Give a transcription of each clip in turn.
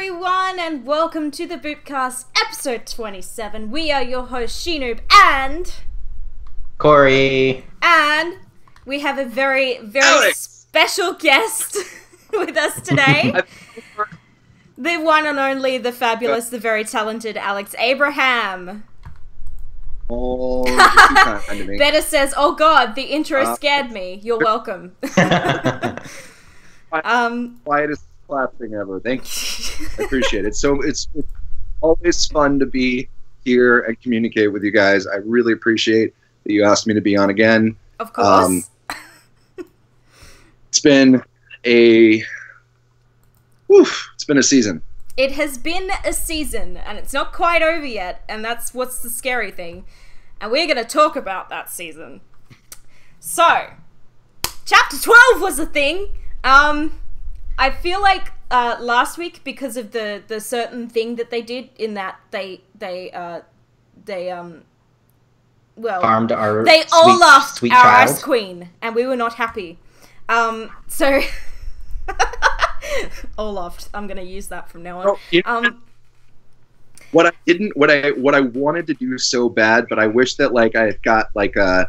everyone, and welcome to the Boopcast, episode 27. We are your hosts, SheNoob and... Cory. And we have a very Alex. special guest with us today. The one and only, the fabulous, the very talented Alex Abraham. Oh, you're too kind to me. Better says, oh god, the intro scared me. You're welcome. Quietest clapping ever. Thank you. I appreciate it. So it's always fun to be here and communicate with you guys. I really appreciate that you asked me to be on again. Of course. It's been it's been a season. It has been a season, and it's not quite over yet, and that's what's the scary thing. And we're going to talk about that season. So, Chapter 12 was a thing. I feel like last week, because of the certain thing that they did, in that they Harmed our they Olafed sweet our child. Ice Queen, and we were not happy. So Olafed, I'm gonna use that from now on. Oh, you know, what I wanted to do so bad, but I wish that like I had got like a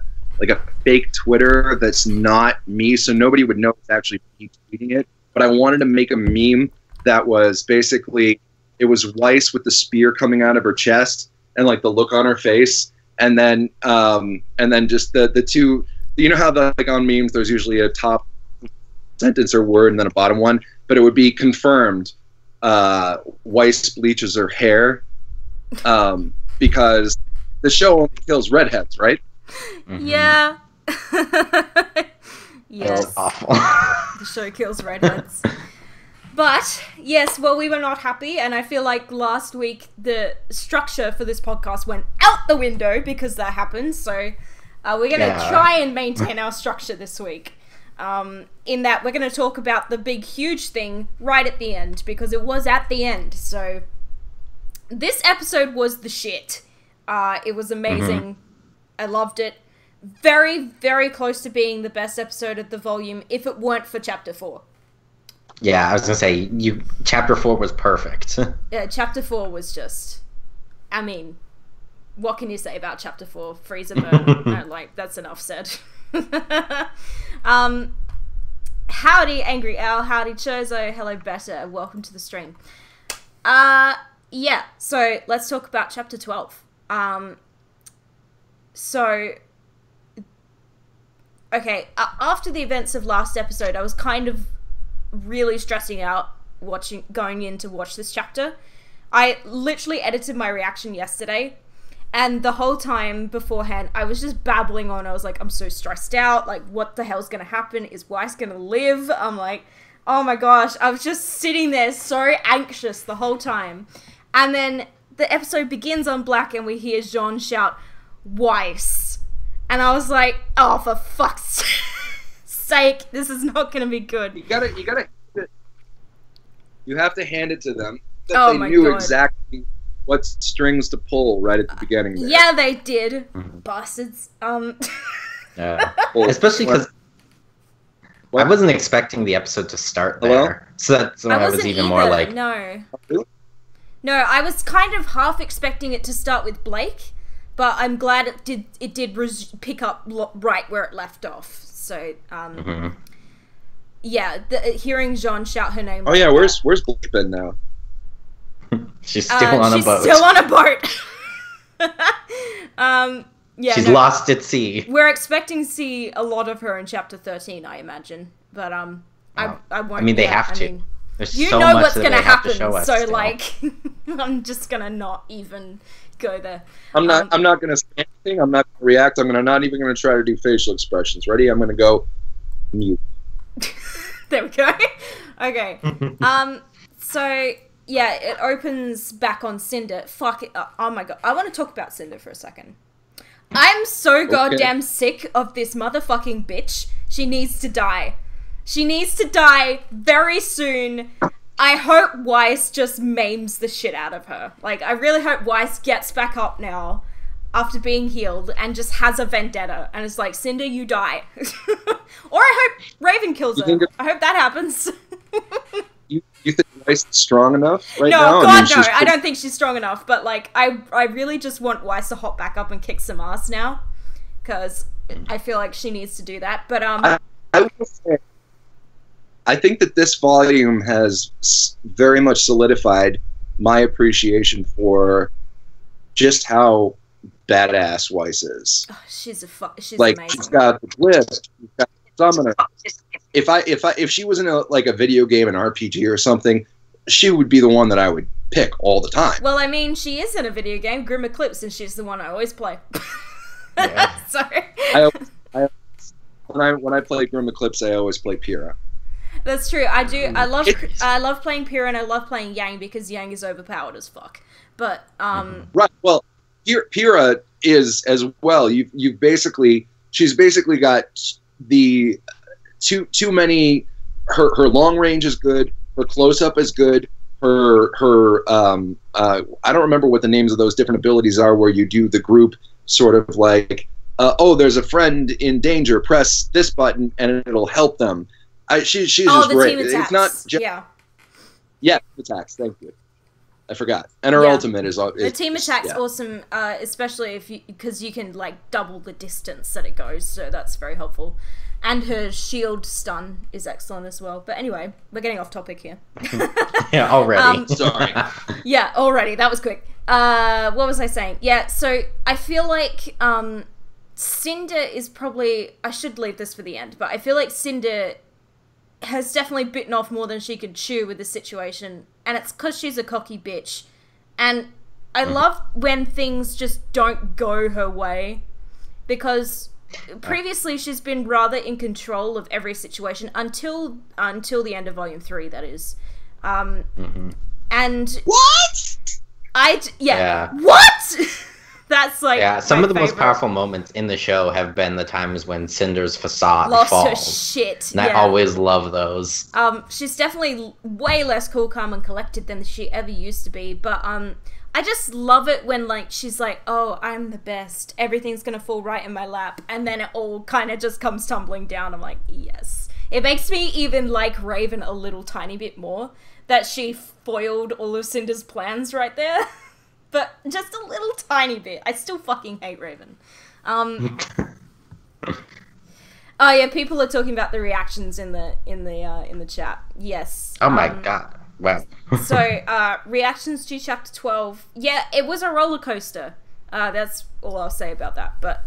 fake Twitter that's not me, so nobody would know it's actually me tweeting it. But I wanted to make a meme that was basically, it was Weiss with the spear coming out of her chest and like the look on her face, and then just the two. You know how like on memes there's usually a top sentence or word and then a bottom one, but it would be confirmed. Weiss bleaches her hair because the show only kills redheads, right? Mm-hmm. Yeah. Yes. That was awful. The show kills redheads. But, yes, well, we were not happy, and I feel like last week the structure for this podcast went out the window because that happened, so we're going to try and maintain our structure this week. In that we're going to talk about the big, huge thing right at the end, because it was at the end. So, this episode was the shit. It was amazing. Mm-hmm. I loved it. Very, very close to being the best episode of the volume if it weren't for Chapter 4. Yeah, I was going to say, Chapter 4 was perfect. Yeah, Chapter 4 was just... I mean, what can you say about Chapter 4? Freezer burn. No, like, that's enough said. Howdy, Angry Owl. Howdy, Chozo. Hello, Better. Welcome to the stream. Yeah, so let's talk about Chapter 12. Okay, after the events of last episode, I was kind of really stressing out going in to watch this chapter. I literally edited my reaction yesterday, and the whole time beforehand, I was just babbling on. I was like, I'm so stressed out. Like, what the hell's gonna happen? Is Weiss gonna live? I'm like, oh my gosh. I was just sitting there so anxious the whole time. And then the episode begins on black, and we hear Jean shout, Weiss. And I was like, oh, for fuck's sake, this is not going to be good. You have to hand it to them that they knew exactly what strings to pull right at the beginning there. Yeah, they did. Mm-hmm. Bastards. Especially because I wasn't expecting the episode to start there. So that's when I was even more like... No, I was kind of half expecting it to start with Blake. But I'm glad it did pick up right where it left off. So, yeah, hearing Jean shout her name. Oh yeah, where's Blake been now? She's still on a boat. She's still on a boat. Yeah, she's lost at sea. We're expecting to see a lot of her in Chapter 13, I imagine. But I won't. I mean, they have to. Mean, There's you so know much what's that gonna they have happen. to show us So still. like, I'm just gonna not even go there. I'm not gonna say anything. I'm not gonna react. I'm not even gonna try to do facial expressions. Ready? I'm gonna go mute. There we go. Okay. So yeah, it opens back on Cinder. Fuck it. Oh my god. I want to talk about Cinder for a second. I'm so goddamn sick of this motherfucking bitch. She needs to die. She needs to die very soon. I hope Weiss just maims the shit out of her. Like, I really hope Weiss gets back up now after being healed and just has a vendetta and is like, Cinder, you die. Or I hope Raven kills her. I hope that happens. You think Weiss strong enough right no, now? God, no, I don't think she's strong enough. But like, I really just want Weiss to hop back up and kick some ass now, because I feel like she needs to do that. But I will say, I think that this volume has very much solidified my appreciation for just how badass Weiss is. Oh, she's like amazing. She's got the twist, she's got the summoner. If she was in a video game, an RPG or something, she would be the one that I would pick all the time. Well, I mean, she is in a video game, Grim Eclipse, and she's the one I always play. Yeah. Sorry. When I play Grim Eclipse, I always play Pyrrha. That's true. I love playing Pyrrha and I love playing Yang because Yang is overpowered as fuck. But right. Well, Pyrrha is as well. She's basically got the too many. Her long range is good. Her close up is good. I don't remember what the names of those different abilities are where you do the group sort of like, oh, there's a friend in danger, press this button and it'll help them. She's just great. It's not just, yeah, attacks. Thank you. I forgot. And her ultimate is the team attack's awesome, especially because you can like double the distance that it goes, so that's very helpful. And her shield stun is excellent as well. But anyway, we're getting off topic here. Yeah, already. Sorry. Yeah, already. That was quick. What was I saying? Yeah, so I feel like Cinder is probably... I should leave this for the end, but I feel like Cinder has definitely bitten off more than she could chew with the situation, and it's because she's a cocky bitch. And I love when things just don't go her way, because previously she's been rather in control of every situation until the end of Volume 3, that is. And... What? What? That's like some of the favorite. most powerful moments in the show have been the times when Cinder's facade lost falls. her shit. And I always love those. She's definitely way less cool, calm, and collected than she ever used to be. But I just love it when like she's like, "Oh, I'm the best. Everything's gonna fall right in my lap," and then it all kind of just comes tumbling down. I'm like, yes. It makes me even like Raven a little tiny bit more that she foiled all of Cinder's plans right there. But just a little tiny bit. I still fucking hate Raven. Oh yeah, people are talking about the reactions in the chat. Yes. Oh my god. Wow. So reactions to chapter 12. Yeah, it was a roller coaster. That's all I'll say about that. But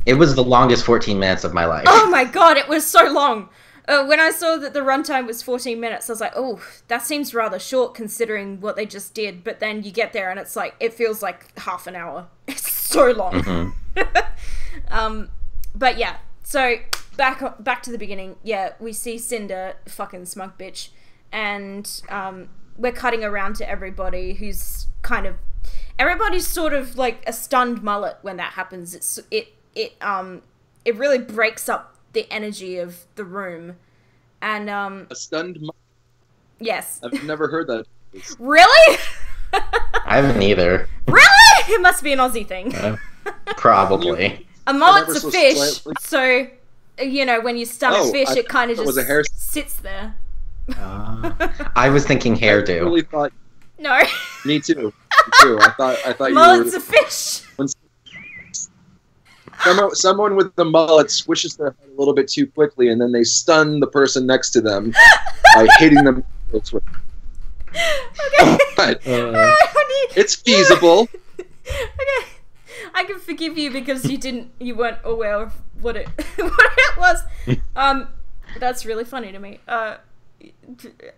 it was the longest 14 minutes of my life. Oh my god, it was so long. When I saw that the runtime was 14 minutes, I was like, oh, that seems rather short considering what they just did. But then you get there and it's like, it feels like half an hour. It's so long. But yeah, so back to the beginning. Yeah, we see Cinder, fucking smug bitch. And we're cutting around to everybody who's kind of... Everybody's sort of like a stunned mullet when that happens. It really breaks up the energy of the room. And a stunned mullet? Yes. I've never heard that. Really? I haven't either. Really? It must be an Aussie thing. Probably. A mullet's a fish, so you know when you stun a fish, it kind of just sits there. I was thinking hairdo. I really thought. No. Me too. I thought mullet's a fish. Someone with the mullet swishes their head a little bit too quickly, and then they stun the person next to them by hitting them. Okay. But, it's feasible. Okay, I can forgive you because you weren't aware of what it was. That's really funny to me.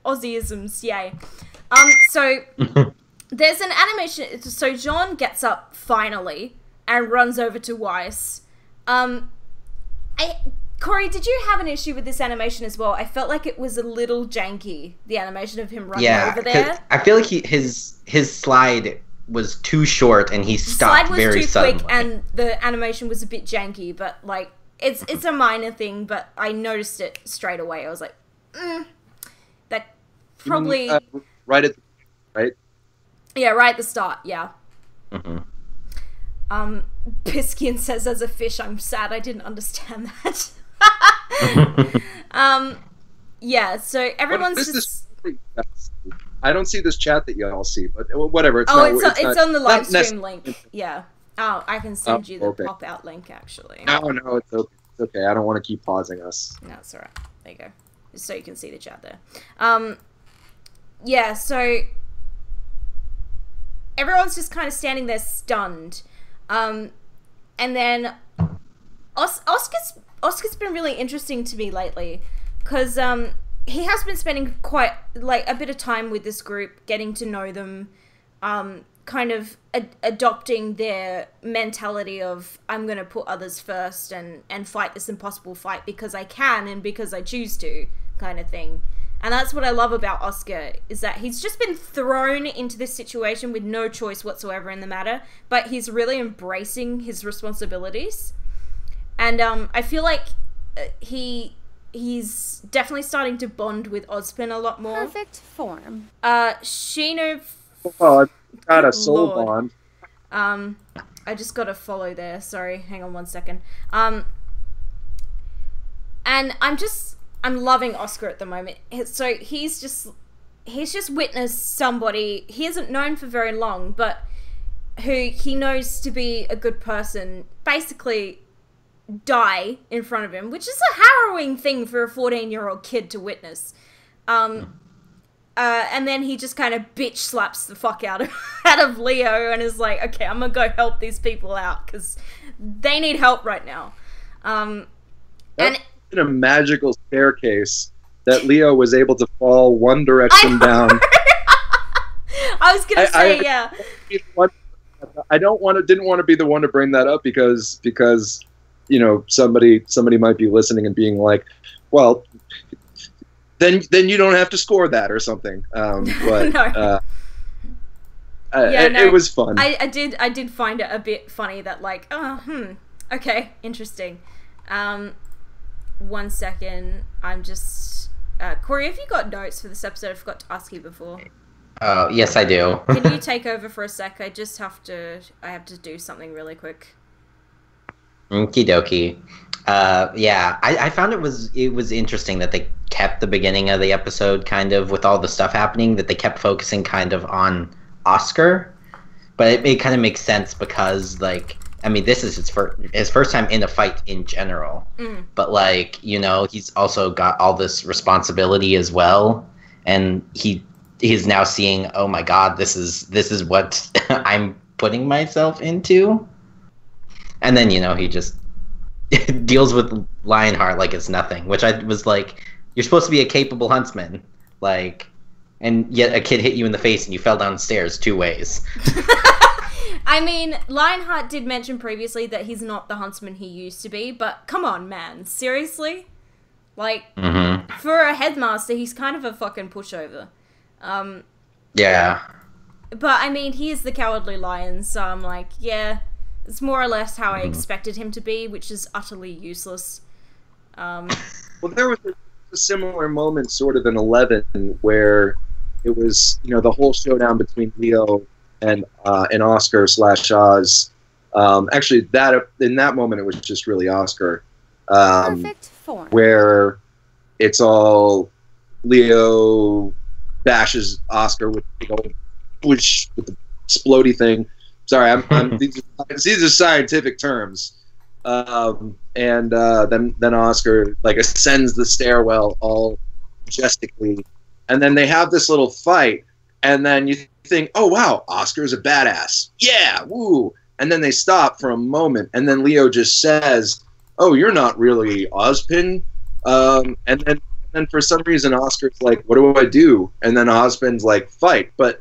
Aussieisms, yay. So there's an animation. So Jean gets up finally and runs over to Weiss. Cory, did you have an issue with this animation as well? I felt like it was a little janky, the animation of him running over there. I feel like his slide was too short and he stopped very suddenly. The slide was too quick and the animation was a bit janky, but like it's a minor thing, but I noticed it straight away. I was like, that probably right at the start, yeah. Piskian says, as a fish, I'm sad I didn't understand that. Yeah, so everyone's just... I don't see this chat that y'all see, but whatever. It's on the live stream link. Yeah. Oh, I can send you the pop-out link, actually. No, it's okay. It's okay. I don't want to keep pausing us. No, it's alright. There you go. Just so you can see the chat there. Yeah, so everyone's just kind of standing there stunned. And then Oscar's been really interesting to me lately, because he has been spending quite a bit of time with this group, getting to know them, kind of adopting their mentality of, I'm going to put others first and fight this impossible fight because I can and because I choose to, kind of thing. And that's what I love about Oscar, is that he's just been thrown into this situation with no choice whatsoever in the matter, but he's really embracing his responsibilities. And I feel like he's definitely starting to bond with Ozpin a lot more. Perfect form. SheNoob. Oh, I've got a soul bond. I just got a follow there. Sorry, hang on one second. And I'm loving Oscar at the moment. So he's just witnessed somebody he hasn't known for very long, but who he knows to be a good person, basically die in front of him, which is a harrowing thing for a 14-year-old kid to witness. And then he just kind of bitch slaps the fuck out of Leo and is like, okay, I'm gonna go help these people out because they need help right now. And in a magical staircase that Leo was able to fall one direction down. I was gonna say, yeah. I didn't want to be the one to bring that up because you know, somebody might be listening and being like, well, then you don't have to score that or something. But no. It was fun. I did find it a bit funny that, like, okay, interesting. 1 second, I'm just Cory, have you got notes for this episode? I forgot to ask you before. Yes, I do. Can you take over for a sec? I have to do something really quick. Okie dokie. Yeah, I found it was interesting that they kept the beginning of the episode kind of with all the stuff happening, that they kept focusing kind of on Oscar, but it kind of makes sense because, like, I mean, this is his first time in a fight in general, but, like, you know, he's also got all this responsibility as well, and he's now seeing, oh my god, this is what I'm putting myself into. And then, you know, he just deals with Lionheart like it's nothing, which I was like, you're supposed to be a capable huntsman, like, and yet a kid hit you in the face and you fell down the stairs 2 ways. I mean, Lionheart did mention previously that he's not the huntsman he used to be, but come on, man, seriously? Like, for a headmaster, he's kind of a fucking pushover. Yeah. But, I mean, he is the Cowardly Lion, so I'm like, yeah, it's more or less how I expected him to be, which is utterly useless. Well, there was a similar moment sort of in 11 where it was, you know, the whole showdown between Leo and Oscar / Oz. Actually, in that moment, it was just really Oscar. Perfect form. Where it's all Leo bashes Oscar with the old whoosh with the explodey thing. Sorry, these are scientific terms. And then Oscar, like, ascends the stairwell all majestically, and then they have this little fight, and then you think, oh wow, Oscar's a badass, yeah, woo, and then they stop for a moment, and then Leo just says, oh, you're not really Ozpin, and then for some reason Oscar's like, what do I do? And then Ozpin's like, fight, but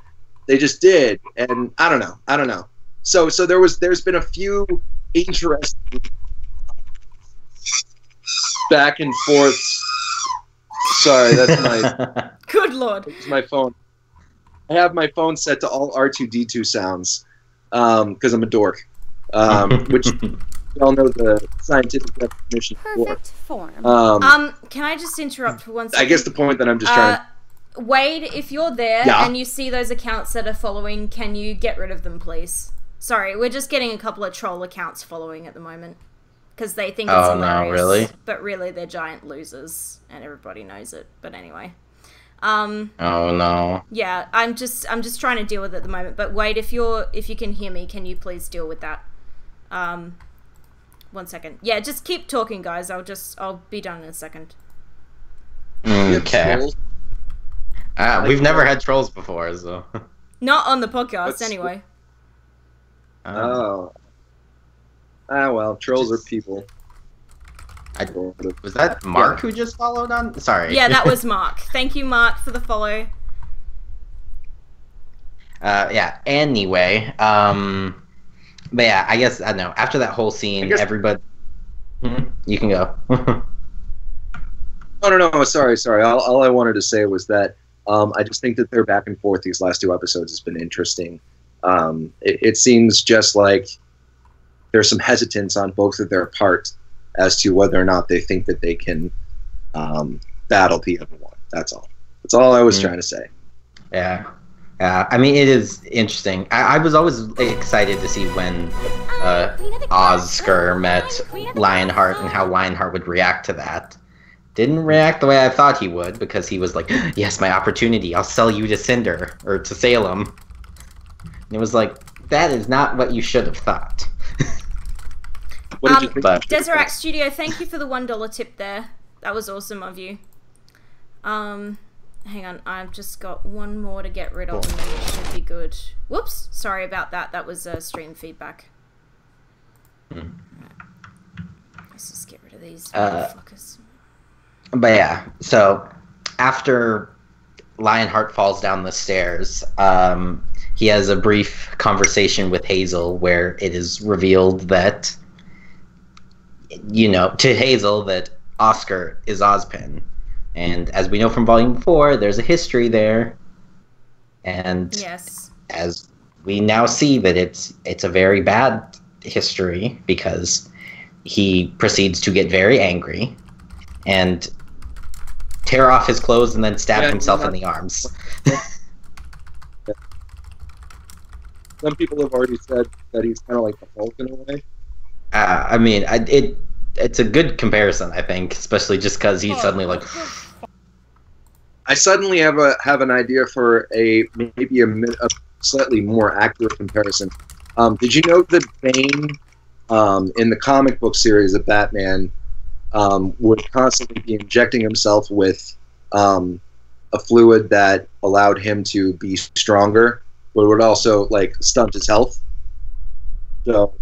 they just did, and I don't know. So there's been a few interesting back and forth. Sorry, that's my good lord. It's my phone. I have my phone set to all R2D2 sounds because I'm a dork, which you all know the scientific definition. Perfect form. Can I just interrupt for 1 second? I guess the point that I'm just trying. Wade, if you're there and you see those accounts that are following, can you get rid of them, please? Sorry, we're just getting a couple of troll accounts following at the moment. Because they think it's hilarious. No, really? But really, they're giant losers, and everybody knows it. But anyway. Oh no. Yeah, I'm just trying to deal with it at the moment. But wait, if you can hear me, can you please deal with that? 1 second. Yeah, just keep talking, guys. I'll be done in a second. Okay. We've never had trolls before, so. Not on the podcast, anyway. Oh. Ah, well, trolls are people. Was that Mark who just followed on? Sorry. Yeah, that was Mark. Thank you, Mark, for the follow. Yeah, anyway. But yeah, I guess, I don't know. After that whole scene, everybody... You can go. Oh, no, sorry. All I wanted to say was that I just think that their back and forth these last 2 episodes has been interesting. It seems just like there's some hesitance on both of their part as to whether or not they think that they can battle the other one. That's all. That's all I was trying to say. Yeah. I mean, it is interesting. I was always excited to see when Oscar met Lionheart and how Lionheart would react to that. Didn't react the way I thought he would, because he was like, yes, my opportunity, I'll sell you to Cinder, or to Salem. And it was like, that is not what you should have thought. What did you think? Deseret Studio, thank you for the $1 tip there. That was awesome of you. Hang on, I've just got one more to get rid of and then it should be good. Whoops, sorry about that. That was stream feedback. Let's just get rid of these motherfuckers. But yeah, so after Lionheart falls down the stairs, he has a brief conversation with Hazel where it is revealed that, to Hazel that Oscar is Ozpin. And as we know from Volume 4, there's a history there. And yes, as we now see that it's a very bad history, because he proceeds to get very angry and tear off his clothes and then stab himself in the arms. Some people have already said that he's kind of like the Hulk in a way. I mean, it's a good comparison, I think, especially just because he's suddenly like... I suddenly have an idea for maybe a slightly more accurate comparison. Did you know that Bane, in the comic book series of Batman, would constantly be injecting himself with a fluid that allowed him to be stronger, but would also like stunt his health? So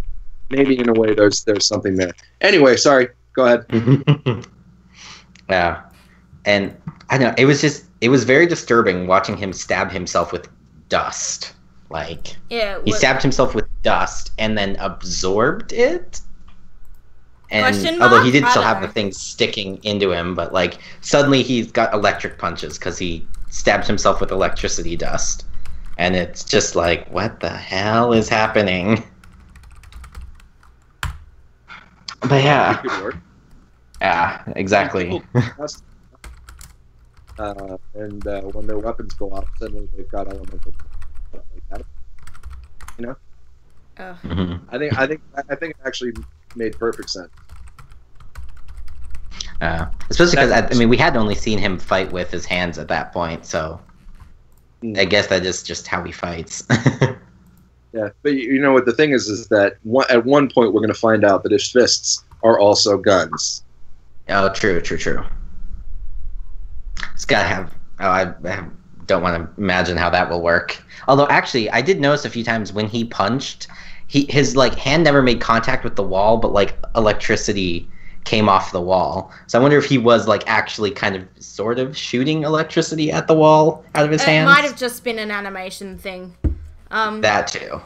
maybe in a way there's something there. Anyway, sorry. Go ahead. Yeah, and I don't know, it was very disturbing watching him stab himself with dust. Like, he stabbed himself with dust and then absorbed it. And although he did still have the thing sticking into him, but like suddenly he's got electric punches because he stabbed himself with electricity dust. And it's just like, what the hell is happening? But yeah. Yeah, exactly. And when their weapons go off, suddenly they've got elemental stuff like that. You know? I think it actually made perfect sense. Especially because I mean we had only seen him fight with his hands at that point, so I guess that is just how he fights. Yeah, but you know what the thing is that at one point we're going to find out that his fists are also guns. Oh, true. It's gotta have. Oh, I don't want to imagine how that will work. Although, actually, I did notice a few times when he punched, his like hand never made contact with the wall, but like electricity came off the wall. So I wonder if he was like actually kind of sort of shooting electricity at the wall out of his hands. It might have just been an animation thing. That too.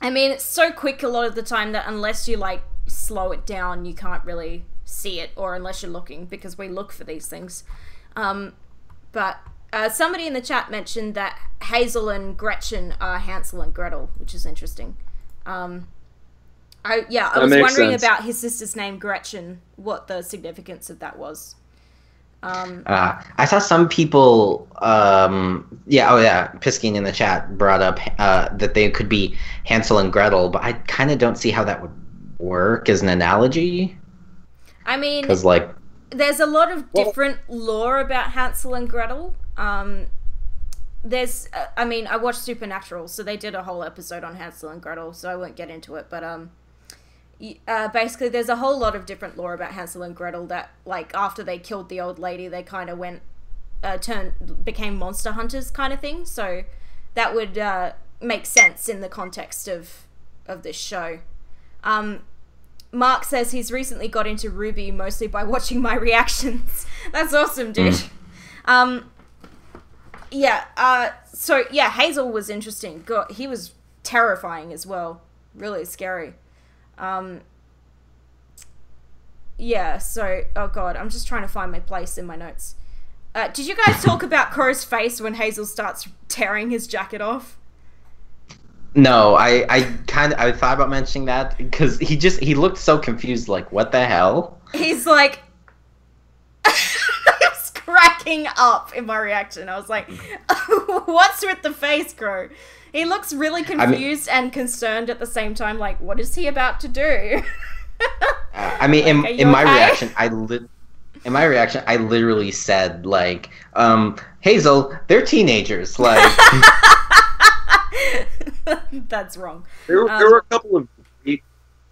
I mean, it's so quick a lot of the time that unless you like slow it down, you can't really see it, or unless you're looking, because we look for these things. But somebody in the chat mentioned that Hazel and Gretchen are Hansel and Gretel, which is interesting. I was wondering about his sister's name, Gretchen, what the significance of that was. I saw some people, Piskin in the chat brought up that they could be Hansel and Gretel, but I kind of don't see how that would work as an analogy. I mean, because like there's a lot of different lore about Hansel and Gretel. There's, I mean, I watched Supernatural, so they did a whole episode on Hansel and Gretel, so I won't get into it, but, basically there's a whole lot of different lore about Hansel and Gretel that, like, after they killed the old lady, they kind of went, became monster hunters kind of thing, so that would, make sense in the context of this show. Mark says he's recently got into RWBY mostly by watching my reactions. That's awesome, dude. So yeah, Hazel was interesting. God, he was terrifying as well. Really scary. Yeah, so, oh god, I'm just trying to find my place in my notes. Did you guys talk about Cory's face when Hazel starts tearing his jacket off? No, I thought about mentioning that because he looked so confused, like, what the hell? He's like, I was cracking up in my reaction. I was like, what's with the face, Crow? He looks really confused and concerned at the same time, like, what is he about to do? I mean, in my reaction, I literally said, like, Hazel, they're teenagers, like... That's wrong. There were a couple of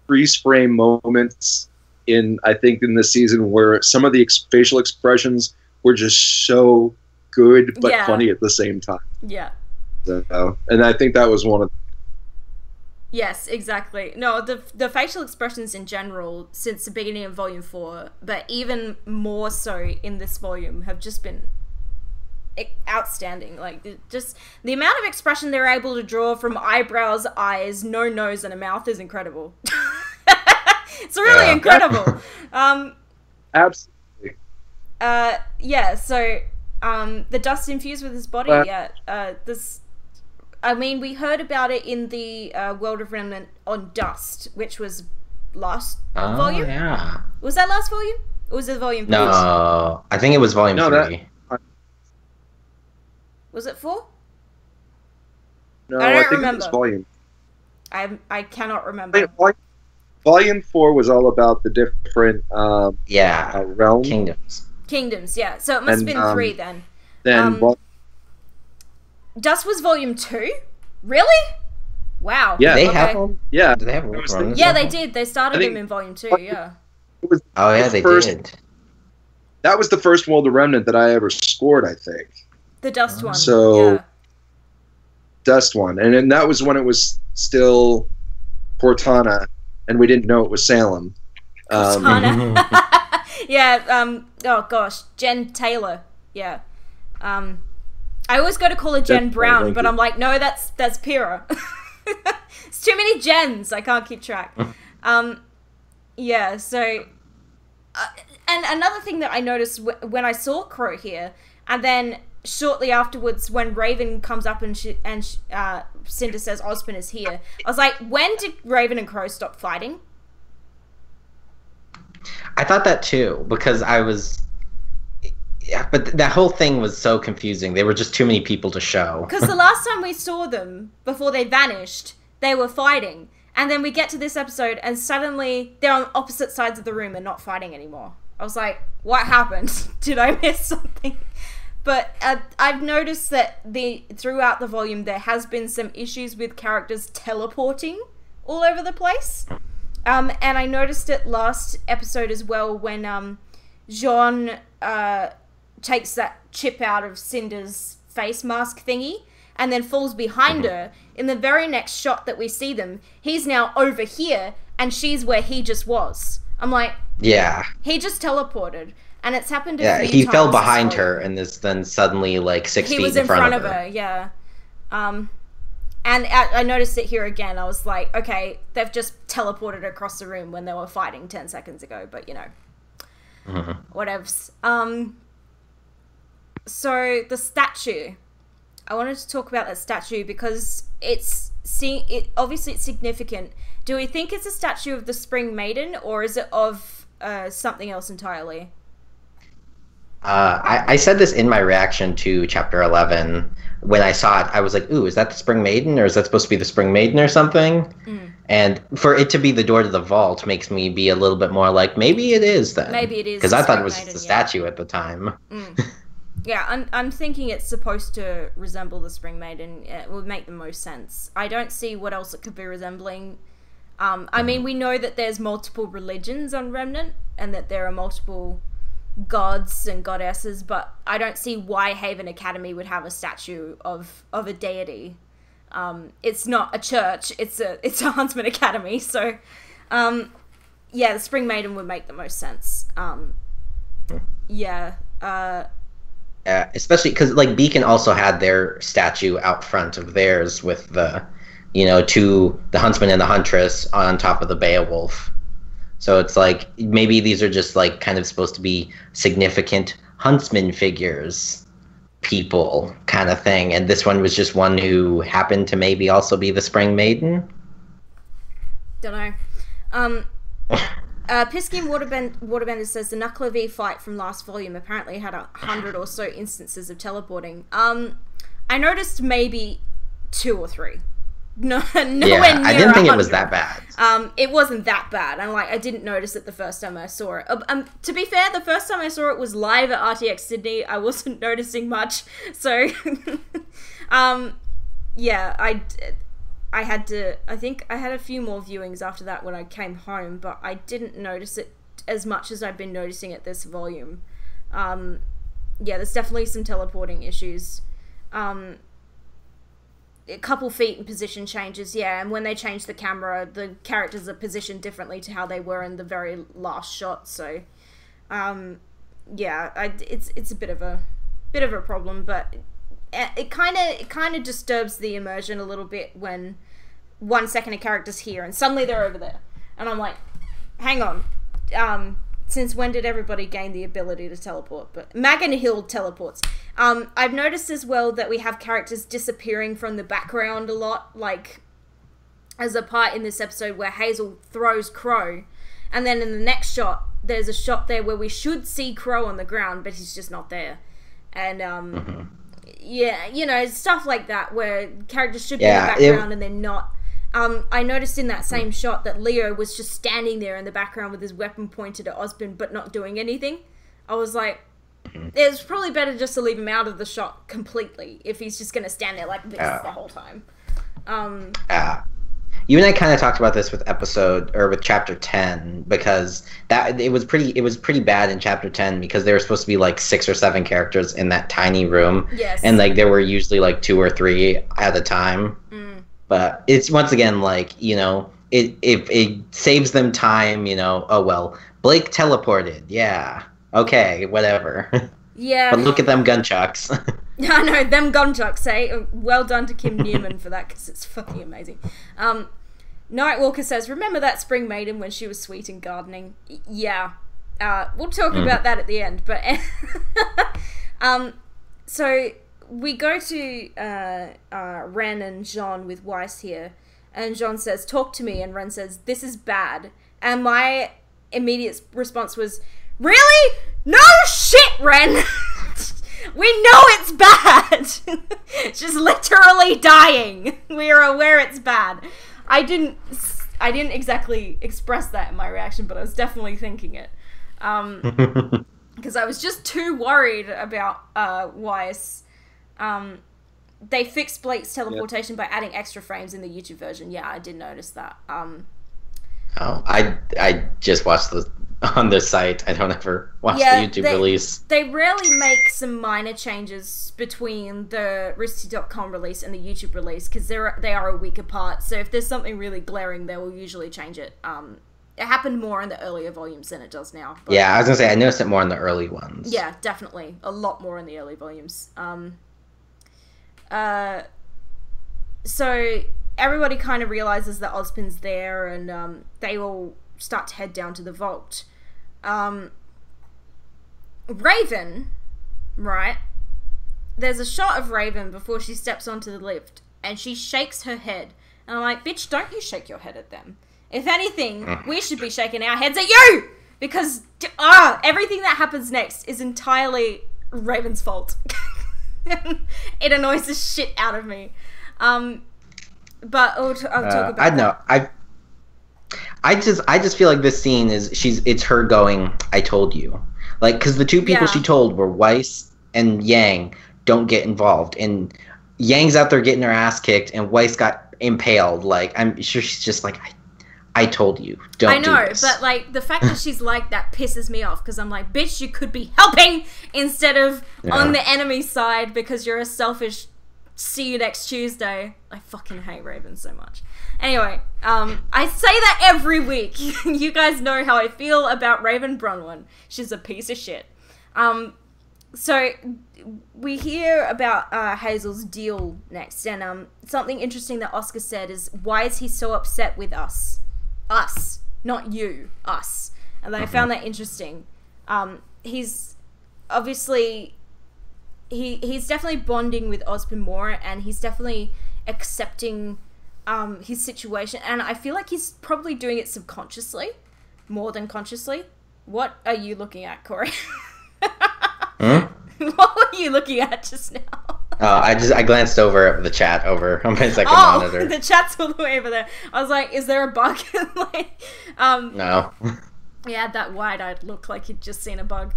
freeze frame moments in this season where some of the facial expressions were just so good but funny at the same time. Yeah. So, and I think that was one of. Yes, exactly. No, the facial expressions in general since the beginning of Volume 4, but even more so in this volume, have just been outstanding. Like, just the amount of expression they're able to draw from eyebrows, eyes, no nose, and a mouth is incredible. It's really incredible. Absolutely. Yeah. So, the dust infused with his body. This. I mean, we heard about it in the World of Remnant on Dust, which was last volume. Yeah. Was that last volume? Or was it volume 3? No, I think it was volume 3. Was it 4? No, I don't think remember. It was volume. I cannot remember. Volume 4 was all about the different realms. Kingdoms, yeah. So it must have been 3 then. Dust was volume 2? Really? Wow. Yeah. They have them? Yeah. Do they have one? Yeah, they did. They started them in volume 2, yeah. They did. That was the first World of Remnant that I ever scored, I think. The Dust one. So, Dust one. And then that was when it was still Cortana, and we didn't know it was Salem. Cortana. Yeah, oh gosh. Jen Taylor. Yeah. I always go to call her Jen Brown, but I'm like, no, that's Pyrrha. It's too many Jens. I can't keep track. Yeah, so... and another thing that I noticed when I saw Crow here, and then shortly afterwards when Raven comes up and Cinder says Ozpin is here, I was like, when did Raven and Crow stop fighting? I thought that too, because I was... Yeah, but that whole thing was so confusing. There were just too many people to show. Because the last time we saw them, before they vanished, they were fighting. And then we get to this episode, and suddenly they're on opposite sides of the room and not fighting anymore. I was like, what happened? Did I miss something? But I've noticed that throughout the volume, there has been some issues with characters teleporting all over the place. And I noticed it last episode as well when Jean... takes that chip out of Cinder's face mask thingy and then falls behind her. In the very next shot that we see them, he's now over here and she's where he just was. I'm like, yeah, he just teleported, and it's happened a few he times fell behind her and then suddenly like 6 feet he was in front of her. Yeah. And I noticed it here again. I was like, okay, they've just teleported across the room when they were fighting 10 seconds ago, but you know, whatevs. So the statue, I wanted to talk about that statue because obviously it's significant. Do we think it's a statue of the Spring Maiden, or is it of something else entirely? I said this in my reaction to Chapter 11. When I saw it, I was like, ooh, is that the Spring Maiden? Or is that supposed to be the Spring Maiden or something? Mm. And for it to be the door to the vault makes me be a little bit more like, maybe it is then. Maybe it is. Because I thought it was Maiden, just a statue at the time. Mm. Yeah, I'm thinking it's supposed to resemble the Spring Maiden. It would make the most sense. I don't see what else it could be resembling. I mean, we know that there's multiple religions on Remnant, and that there are multiple gods and goddesses, but I don't see why Haven Academy would have a statue of a deity. It's not a church, it's a Huntsman Academy, so yeah, the Spring Maiden would make the most sense. Yeah, especially because like Beacon also had their statue out front of theirs with the, the Huntsman and the Huntress on top of the Beowulf. So it's like maybe these are just like kind of supposed to be significant huntsman figures, people kind of thing, and this one was just one who happened to maybe also be the Spring Maiden. Don't know. Pisky and Waterbender says the Knuckler V fight from last volume apparently had 100 or so instances of teleporting. I noticed maybe 2 or 3. Nowhere near I didn't think 100. it was that bad. It wasn't that bad, and I didn't notice it the first time I saw it. To be fair, the first time I saw it was live at RTX Sydney. I wasn't noticing much, so yeah, I think I had a few more viewings after that when I came home, but I didn't notice it as much as I've been noticing it this volume. Yeah, there's definitely some teleporting issues. A couple feet and position changes, yeah, and when they change the camera, the characters are positioned differently to how they were in the very last shot, so yeah, it's a bit of a problem, but it kind of disturbs the immersion a little bit when 1 second a character's here and suddenly they're over there, and I'm like, hang on, since when did everybody gain the ability to teleport? But Magan Hill teleports. I've noticed as well that we have characters disappearing from the background a lot, like as a part in this episode where Hazel throws Crow, and then in the next shot, there's a shot there where we should see Crow on the ground, but he's just not there. And, yeah, stuff like that, where characters should be in the background and they're not. I noticed in that same shot that Leo was just standing there in the background with his weapon pointed at Osmond, but not doing anything. I was like, it's probably better just to leave him out of the shot completely if he's just going to stand there like this the whole time. You and I kind of talked about this with chapter 10, because it was pretty bad in chapter 10 because there were supposed to be like 6 or 7 characters in that tiny room. Yes. And like there were usually like 2 or 3 at a time. But it's once again like, it saves them time, oh well, Blake teleported. Yeah. Okay, whatever. Yeah. But look at them gunchucks. I know, them gunchucks, eh? Well done to Kim Newman for that, because it's fucking amazing. Nightwalker says, remember that Spring Maiden when she was sweet and gardening? Yeah. We'll talk about that at the end, but... so, we go to Ren and Jean with Weiss here, and Jean says, talk to me, and Ren says, this is bad. And my immediate response was, really? No shit, Ren! We know it's bad! It's just literally dying. We are aware it's bad. I didn't exactly express that in my reaction, but I was definitely thinking it. Because I was just too worried about Weiss. They fixed Blake's teleportation by adding extra frames in the YouTube version. Yeah, I did notice that. I just watched on the site. I don't ever watch the YouTube release. They rarely make some minor changes between the Risty.com release and the YouTube release because they are a week apart. So if there's something really glaring, they will usually change it. It happened more in the earlier volumes than it does now. But yeah, I was gonna say I noticed it more in the early ones. Yeah, definitely, a lot more in the early volumes. So everybody kind of realizes that Ozpin's there, and they all start to head down to the vault. Raven, right? There's a shot of Raven before she steps onto the lift, and she shakes her head. And I'm like, bitch, don't you shake your head at them. If anything, we should be shaking our heads at you! because everything that happens next is entirely Raven's fault. It annoys the shit out of me. But I'll talk about I know. I just feel like this scene it's her going, I told you. Like, because the two people she told were Weiss and Yang don't get involved. And Yang's out there getting her ass kicked, and Weiss got impaled. Like, I'm sure she's just like, I told you, don't do this. But, like, the fact that she's like that pisses me off, because I'm like, bitch, you could be helping instead of on the enemy side because you're a selfish see you next Tuesday. I fucking hate Raven so much. Anyway, I say that every week. You guys know how I feel about Raven Bronwyn. She's a piece of shit. So we hear about Hazel's deal next, and something interesting that Oscar said is, why is he so upset with us? Us, not you, us. And I found that interesting. He's obviously he's definitely bonding with Ozpin more, and he's definitely accepting his situation, and I feel like he's probably doing it subconsciously more than consciously. What are you looking at, Cory? What were you looking at just now? I glanced over at the chat over on my second monitor. The chat's all the way over there. I was like, is there a bug? Like, no. Yeah, that wide-eyed look like you'd just seen a bug.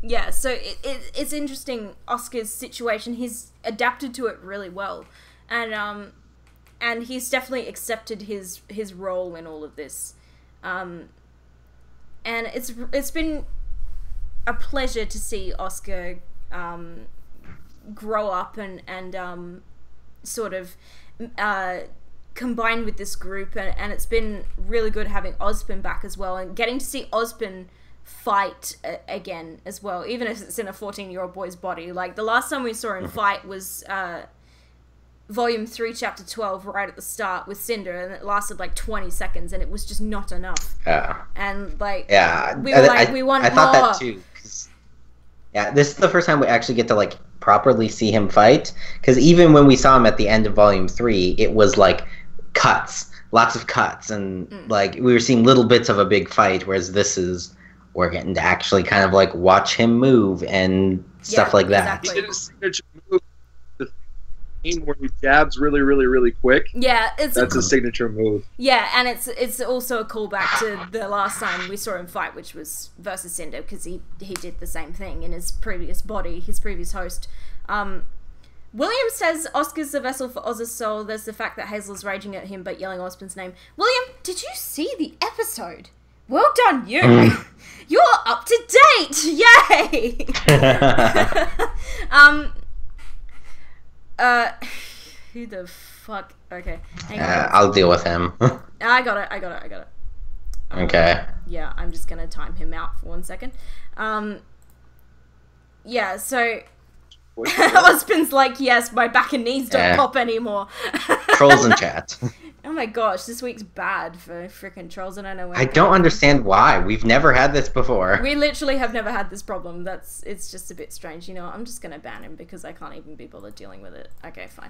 Yeah, so it's interesting, Oscar's situation. He's adapted to it really well. And he's definitely accepted his role in all of this. And it's been a pleasure to see Oscar grow up and sort of combine with this group, and it's been really good having Ozpin back as well, and getting to see Ozpin fight again as well, even if it's in a 14-year-old boy's body. Like, the last time we saw him fight was Volume 3, Chapter 12, right at the start with Cinder, and it lasted like 20 seconds, and it was just not enough. Yeah. And, like, yeah, we were like, we want more. I thought that too. Yeah, this is the first time we actually get to, like, properly see him fight, because even when we saw him at the end of Volume 3, it was, like, cuts. Lots of cuts, and, like, we were seeing little bits of a big fight, whereas this is, we're getting to actually kind of, like, watch him move and stuff like that. He did a signature move. Where he jabs really, really, really quick. Yeah, that's a signature move. Yeah, and it's also a callback to the last time we saw him fight, which was versus Cinder, because he did the same thing in his previous body, his previous host. William says Oscar's the vessel for Oz's soul. There's the fact that Hazel's raging at him but yelling Ozpin's name. William, did you see the episode? Well done, you. You're up to date. Yay. Who the fuck? Okay, hang on. I'll deal with him. I got it. Okay. Yeah, I'm just gonna time him out for 1 second. Yeah, so Ozpin's like, yes, my back and knees don't pop anymore. Trolls in chat. Oh my gosh, this week's bad for freaking trolls, and I know. I don't understand why. We've never had this before. We literally have never had this problem. It's just a bit strange. You know, I'm just gonna ban him because I can't even be bothered dealing with it. Okay, fine.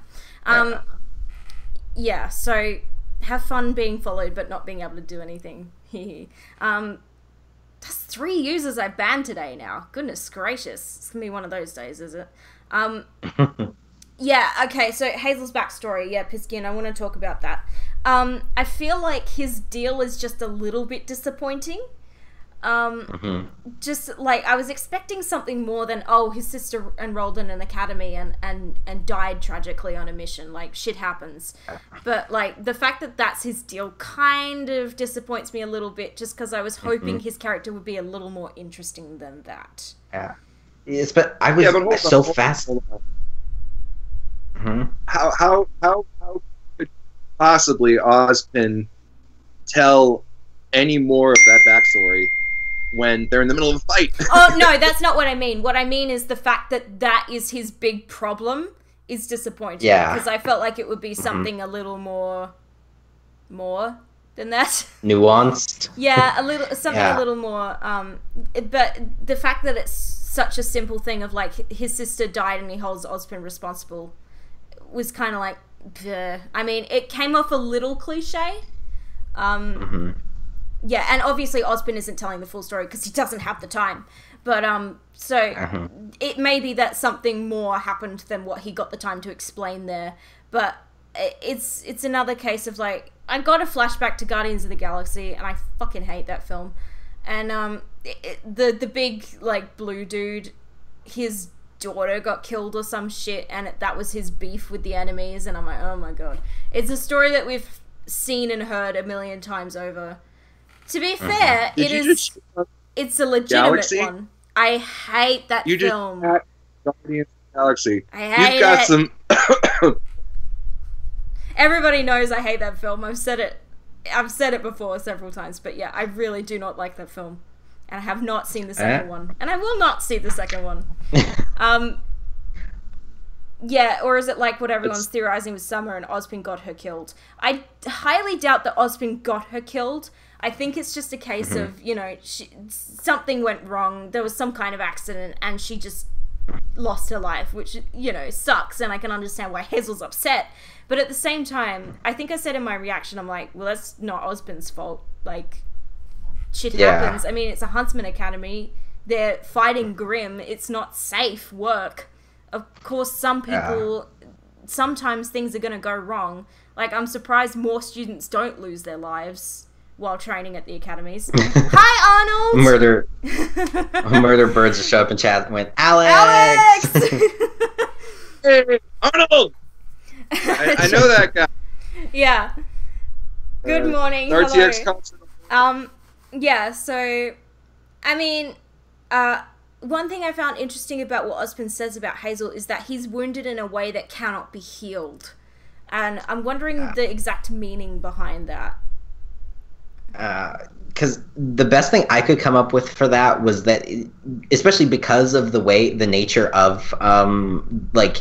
Yeah. So have fun being followed, but not being able to do anything. That's 3 users I banned today now. Goodness gracious, it's gonna be one of those days, is it? Yeah, okay, so Hazel's backstory, yeah, Piskin, I want to talk about that. I feel like his deal is just a little bit disappointing. Just, like, I was expecting something more than, his sister enrolled in an academy and died tragically on a mission. Like, shit happens. But, like, the fact that that's his deal kind of disappoints me a little bit, just because I was hoping his character would be a little more interesting than that. Yeah. Yes, but I was so fast. How could possibly Ozpin tell any more of that backstory when they're in the middle of a fight? Oh no, that's not what I mean. What I mean is the fact that that is his big problem is disappointing. Yeah, because I felt like it would be something a little more than that. Nuanced. Yeah, a little more. But the fact that it's such a simple thing of like his sister died and he holds Ozpin responsible was kind of like, bleh. I mean, it came off a little cliche, yeah, and obviously Ozpin isn't telling the full story because he doesn't have the time. But so it may be that something more happened than what he got the time to explain there. But it's another case of like, I got a flashback to Guardians of the Galaxy, and I fucking hate that film. And the big like blue dude, his daughter got killed or some shit, and that was his beef with the enemies. And I'm like, oh my god, it's a story that we've seen and heard a million times over. To be fair, it's a legitimate Galaxy? one. I hate that You film. just Guardians of the Galaxy. I hate You've got it. some. Everybody knows I hate that film. I've said it before several times, but yeah, I really do not like that film. And I have not seen the second one. And I will not see the second one. Yeah, or is it like what everyone's theorizing with Summer and Ozpin got her killed? I highly doubt that Ozpin got her killed. I think it's just a case of, you know, something went wrong, there was some kind of accident, and she just lost her life, which, you know, sucks, and I can understand why Hazel's upset. But at the same time, I think I said in my reaction, I'm like, well, that's not Ozpin's fault. Like, shit happens. I mean, it's a Huntsman Academy. They're fighting Grimm. It's not safe work. Of course, some people, sometimes things are going to go wrong. Like, I'm surprised more students don't lose their lives while training at the academies. Hi, Arnold! Murder birds will show up in chat and went, Alex! Hey, Arnold! I know that guy. Yeah. Good morning. RTX Hello. concert. Yeah, so, I mean, one thing I found interesting about what Ozpin says about Hazel is that he's wounded in a way that cannot be healed. And I'm wondering the exact meaning behind that. Because the best thing I could come up with for that was that, especially because of the nature of, like,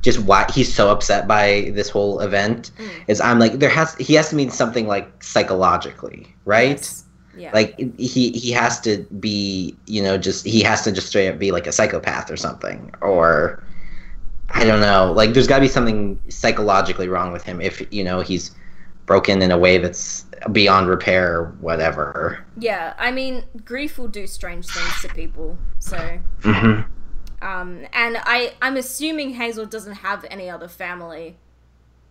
just why he's so upset by this whole event, is I'm like, he has to mean something like psychologically, right? Yes. Yeah. Like, he has to be, you know, he has to just straight up be like a psychopath or something, or I don't know, like there's got to be something psychologically wrong with him if, you know, he's broken in a way that's beyond repair or whatever. Yeah, I mean, grief will do strange things to people, so... and I'm assuming Hazel doesn't have any other family,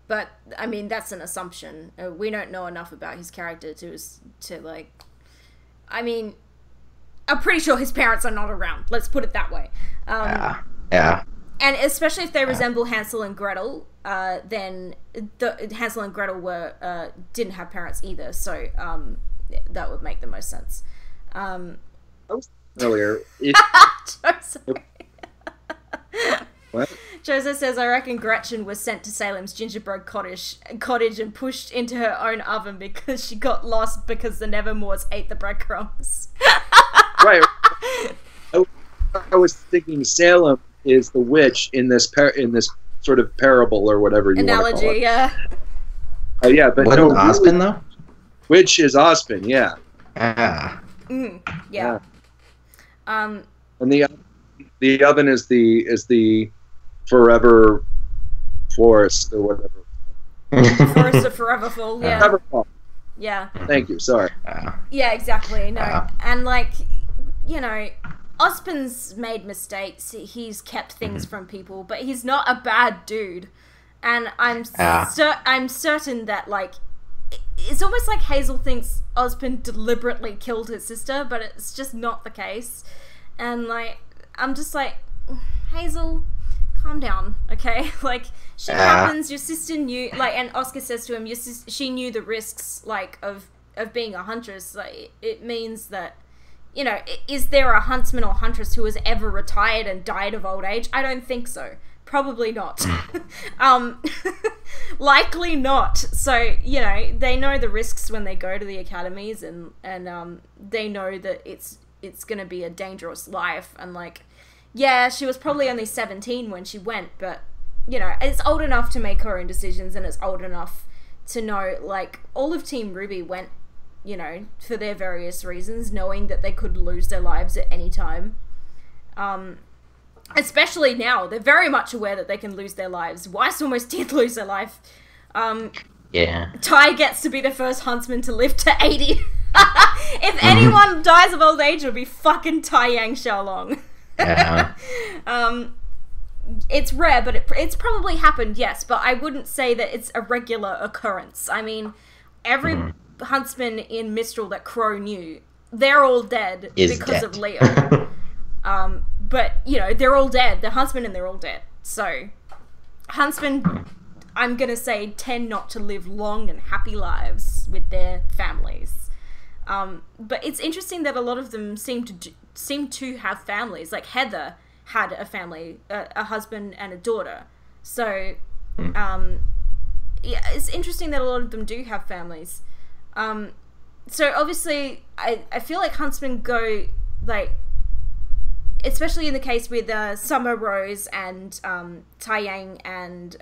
but, I mean, that's an assumption. We don't know enough about his character to like... I mean, I'm pretty sure his parents are not around, let's put it that way. Yeah. And especially if they resemble Hansel and Gretel, then Hansel and Gretel didn't have parents either, so that would make the most sense. Earlier. What? Joseph says, I reckon Gretchen was sent to Salem's gingerbread cottage and pushed into her own oven because she got lost because the Nevermores ate the breadcrumbs. Right. I was thinking Salem is the witch in this sort of parable or whatever you want to call it. Yeah. Yeah, but wasn't Ozpin though? Witch is Ozpin, yeah. Yeah. And the oven is the forever forest or whatever. Forest of Forever Full, yeah. Foreverfall. Yeah. Thank you, sorry. Yeah, exactly. No. And like, you know, Ozpin's made mistakes. He's kept things from people, but he's not a bad dude. And I'm certain that, like, it's almost like Hazel thinks Ozpin deliberately killed his sister, but it's just not the case. And, like, I'm just like, Hazel, calm down, okay? Like, shit happens, your sister knew, like, and Oscar says to him, she knew the risks, like, of being a huntress. Like, it means that, you know, is there a huntsman or huntress who has ever retired and died of old age? I don't think so. Probably not. Likely not. So, you know, they know the risks when they go to the academies, and they know that it's going to be a dangerous life. And, like, yeah, she was probably only 17 when she went, but, you know, it's old enough to make her own decisions, and it's old enough to know, like, all of Team RWBY went, you know, for their various reasons, knowing that they could lose their lives at any time. Especially now, they're very much aware that they can lose their lives. Weiss almost did lose her life. Yeah. Ty gets to be the first huntsman to live to 80. If anyone dies of old age, it'll be fucking Taiyang Xiaolong. Yeah. It's rare, but it's probably happened, yes, but I wouldn't say that it's a regular occurrence. I mean, every huntsman in Mistral that Crow knew, they're all dead because of Leo. But, you know, they're all dead. They're huntsmen and they're all dead. So, huntsmen, I'm gonna say, tend not to live long and happy lives with their families. But it's interesting that a lot of them seem to have families. Like Heather had a family, a husband and a daughter. So, yeah, it's interesting that a lot of them do have families. So obviously, I feel like huntsmen go, like, especially in the case with Summer Rose and Taiyang and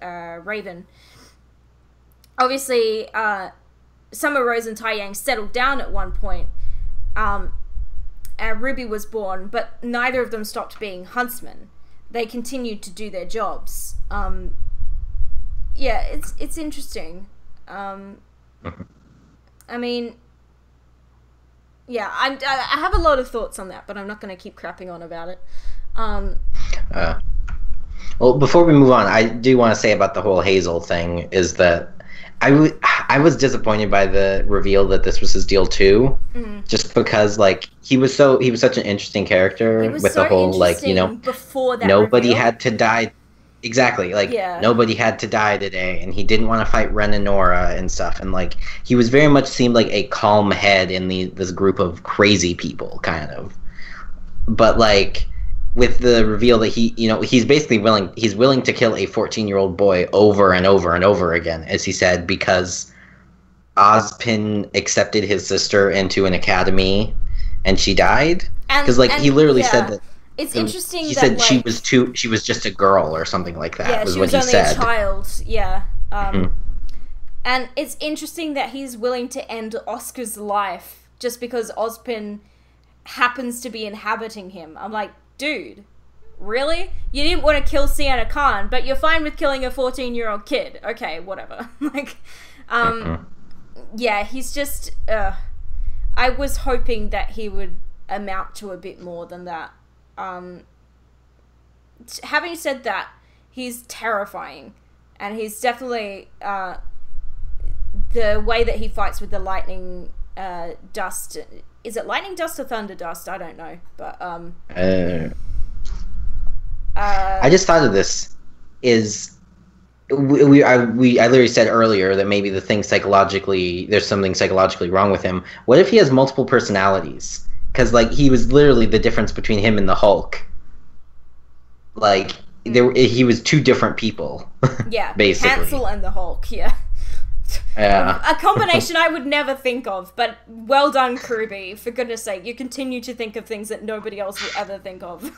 Raven. Obviously, Summer Rose and Taiyang settled down at one point. RWBY was born, but neither of them stopped being huntsmen. They continued to do their jobs. Yeah, it's interesting. I mean, yeah, I have a lot of thoughts on that, but I'm not going to keep crapping on about it. Well, before we move on, I do want to say about the whole Hazel thing is that I was disappointed by the reveal that this was his deal too, just because like he was such an interesting character with the whole like, you know, before that nobody reveal. had to die. Exactly, like nobody had to die today, and he didn't want to fight Ren and Nora and stuff, and like he was very much seemed like a calm head in this group of crazy people, kind of. But like with the reveal that he's basically willing to kill a 14-year-old boy over and over and over again, as he said, because Ozpin accepted his sister into an academy, and she died. Because like he literally said that. It's interesting. He that, said like, she was just a girl or something like that. Yeah, was she what was he only said. a child. Yeah. And it's interesting that he's willing to end Oscar's life just because Ozpin happens to be inhabiting him. I'm like, dude, really? You didn't want to kill Sienna Khan, but you're fine with killing a 14-year-old kid. Okay, whatever. Like, yeah, he's just. I was hoping that he would amount to a bit more than that. Having said that, he's terrifying, and he's definitely the way that he fights with the lightning dust. Is it lightning dust or thunder dust? I don't know, but I just thought of this. I literally said earlier that maybe there's something psychologically wrong with him. What if he has multiple personalities? Because like he was literally the difference between him and the Hulk. Like he was two different people. Yeah, basically. Hansel and the Hulk. Yeah. Yeah. A combination I would never think of, but well done, RWBY. For goodness sake, you continue to think of things that nobody else will ever think of.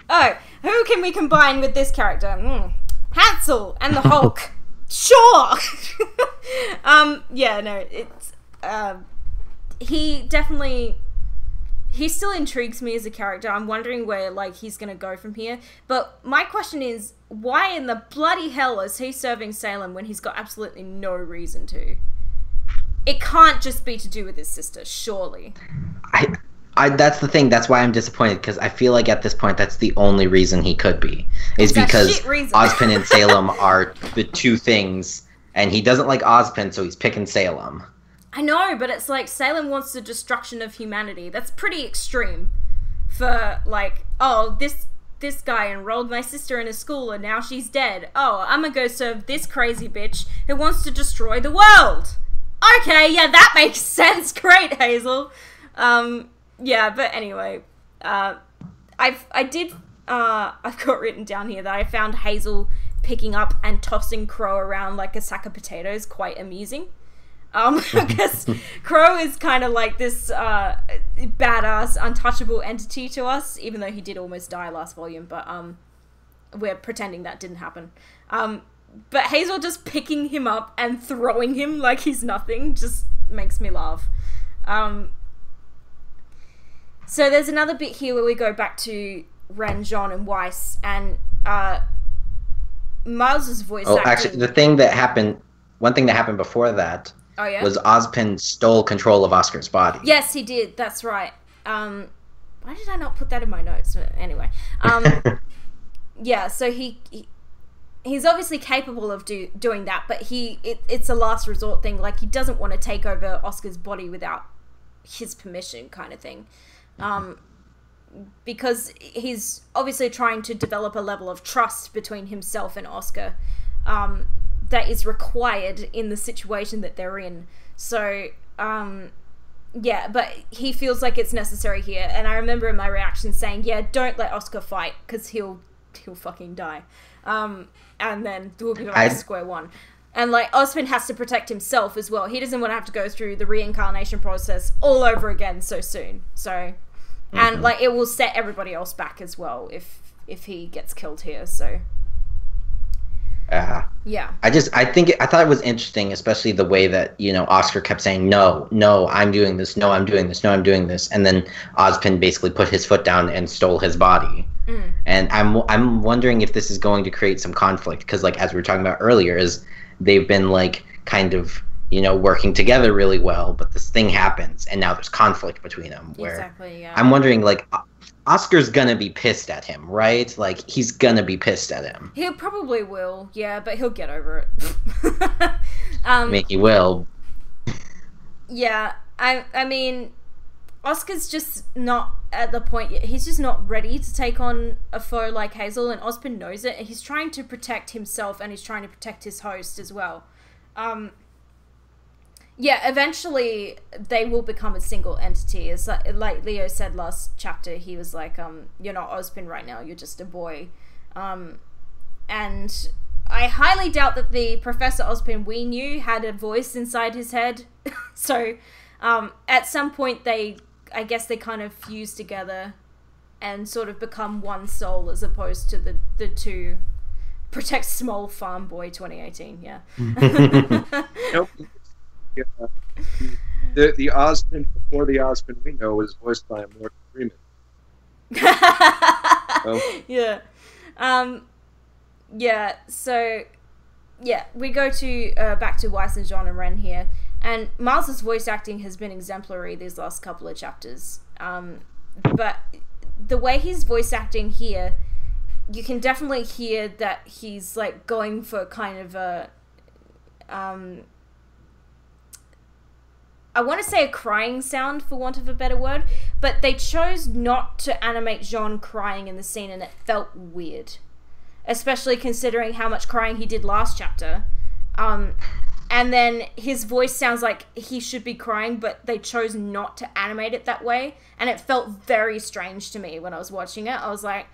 Oh, who can we combine with this character? Hansel and the Hulk. Sure. Yeah, no, it's he still intrigues me as a character. I'm wondering where like he's gonna go from here. But my question is, why in the bloody hell is he serving Salem when he's got absolutely no reason to? It can't just be to do with his sister, surely. I that's the thing. That's why I'm disappointed, because I feel like at this point that's the only reason he could be. Is because Ozpin and Salem are the two things, and he doesn't like Ozpin, so he's picking Salem. I know, but it's like Salem wants the destruction of humanity. That's pretty extreme. For like, oh, this guy enrolled my sister in a school and now she's dead. Oh, I'm gonna go serve this crazy bitch who wants to destroy the world. Okay, yeah, that makes sense. Great, Hazel. Yeah, but anyway, I've got written down here that I found Hazel picking up and tossing Crow around like a sack of potatoes quite amusing. Because Crow is kind of like this badass, untouchable entity to us, even though he did almost die last volume, but we're pretending that didn't happen. But Hazel just picking him up and throwing him like he's nothing just makes me laugh. So there's another bit here where we go back to Ren, Jean, and Weiss, and Miles's voice acting. Actually, one thing that happened before that Oh, yeah? was Ozpin stole control of Oscar's body. Yes, he did. That's right. Why did I not put that in my notes? Anyway. Yeah, so he's obviously capable of doing that, but it's a last resort thing. Like, he doesn't want to take over Oscar's body without his permission, kind of thing. Because he's obviously trying to develop a level of trust between himself and Oscar that is required in the situation that they're in. So, yeah, but he feels like it's necessary here. And I remember in my reaction saying, yeah, don't let Oscar fight, because he'll fucking die. And then we'll be back to square one. And, like, Ozpin has to protect himself as well. He doesn't want to have to go through the reincarnation process all over again so soon. So, and, like, it will set everybody else back as well if he gets killed here, so... yeah. I thought it was interesting, especially the way that, you know, Oscar kept saying, no, I'm doing this, no, I'm doing this, no, I'm doing this. And then Ozpin basically put his foot down and stole his body. And I'm wondering if this is going to create some conflict, because, like, as we were talking about earlier, is they've been, like, kind of, you know, working together really well, but this thing happens, and now there's conflict between them. Where exactly, yeah. I'm wondering, like, Oscar's gonna be pissed at him, right? Like, he's gonna be pissed at him. He probably will, yeah, but he'll get over it. I mean, he will. Yeah, I mean, Oscar's just not at the point yet. He's just not ready to take on a foe like Hazel, and Ozpin knows it, and he's trying to protect himself, and he's trying to protect his host as well. Yeah, eventually they will become a single entity. As like Leo said last chapter, he was like, you're not Ozpin right now, you're just a boy. And I highly doubt that the Professor Ozpin we knew had a voice inside his head. So, at some point I guess they kind of fuse together and sort of become one soul, as opposed to the two. Protect Small Farm Boy 2018, yeah. Nope. Yeah. The Ozpin before the Ozpin we know was voiced by Morgan Freeman. Yeah. Yeah, so yeah, we go to back to Weiss and Jean and Ren here, and Miles's voice acting has been exemplary these last couple of chapters. But the way he's voice acting here, you can definitely hear that he's like going for kind of a I want to say a crying sound, for want of a better word, but they chose not to animate Jean crying in the scene, and it felt weird. Especially considering how much crying he did last chapter. And then his voice sounds like he should be crying, but they chose not to animate it that way, and it felt very strange to me when I was watching it. I was like,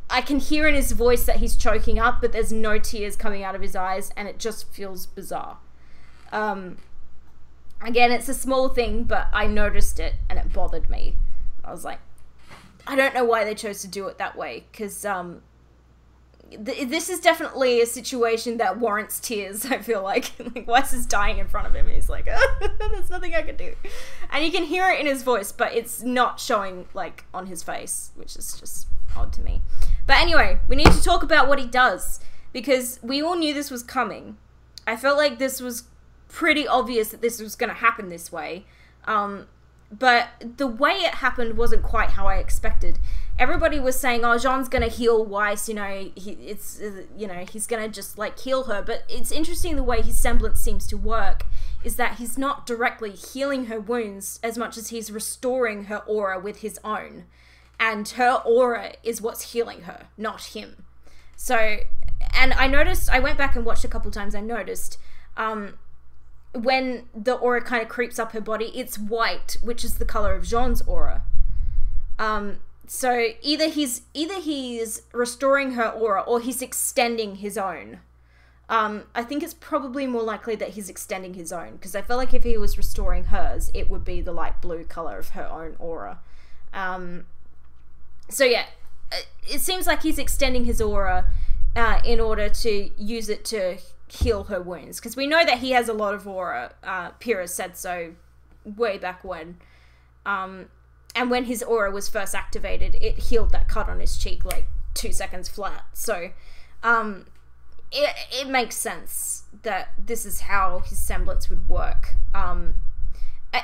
I can hear in his voice that he's choking up, but there's no tears coming out of his eyes, and it just feels bizarre. Again, it's a small thing, but I noticed it, and it bothered me. I was like, I don't know why they chose to do it that way, because this is definitely a situation that warrants tears, I feel like. Like, Weiss is dying in front of him, and he's like, there's nothing I can do. And you can hear it in his voice, but it's not showing, like, on his face, which is just odd to me. But anyway, we need to talk about what he does, because we all knew this was coming. I felt like this was pretty obvious that this was going to happen this way, but the way it happened wasn't quite how I expected. Everybody was saying, oh, Jean's going to heal Weiss, you know, he's going to just, like, heal her, but it's interesting the way his semblance seems to work, is that he's not directly healing her wounds as much as he's restoring her aura with his own, and her aura is what's healing her, not him. So, and I noticed, I went back and watched a couple times, I noticed, when the aura kind of creeps up her body, it's white, which is the color of Jean's aura. So either he's restoring her aura, or he's extending his own. I think it's probably more likely that he's extending his own, because I feel like if he was restoring hers, it would be the light blue color of her own aura. So yeah, it seems like he's extending his aura in order to use it to heal her wounds, because we know that he has a lot of aura. Pyrrha said so way back when, and when his aura was first activated, it healed that cut on his cheek like 2 seconds flat. So it makes sense that this is how his semblance would work.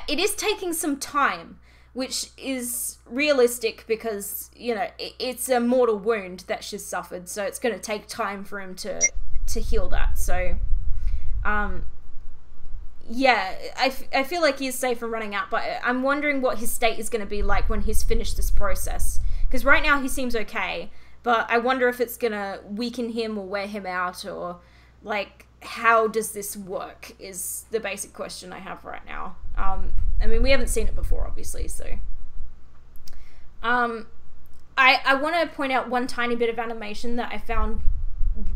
It is taking some time, which is realistic because, you know, it's a mortal wound that she's suffered, so it's going to take time for him to heal that. So, yeah, I feel like he is safe from running out, but I'm wondering what his state is going to be like when he's finished this process. Because right now he seems okay, but I wonder if it's going to weaken him or wear him out, or, like, how does this work is the basic question I have right now. I mean, we haven't seen it before, obviously, so... I want to point out one tiny bit of animation that I found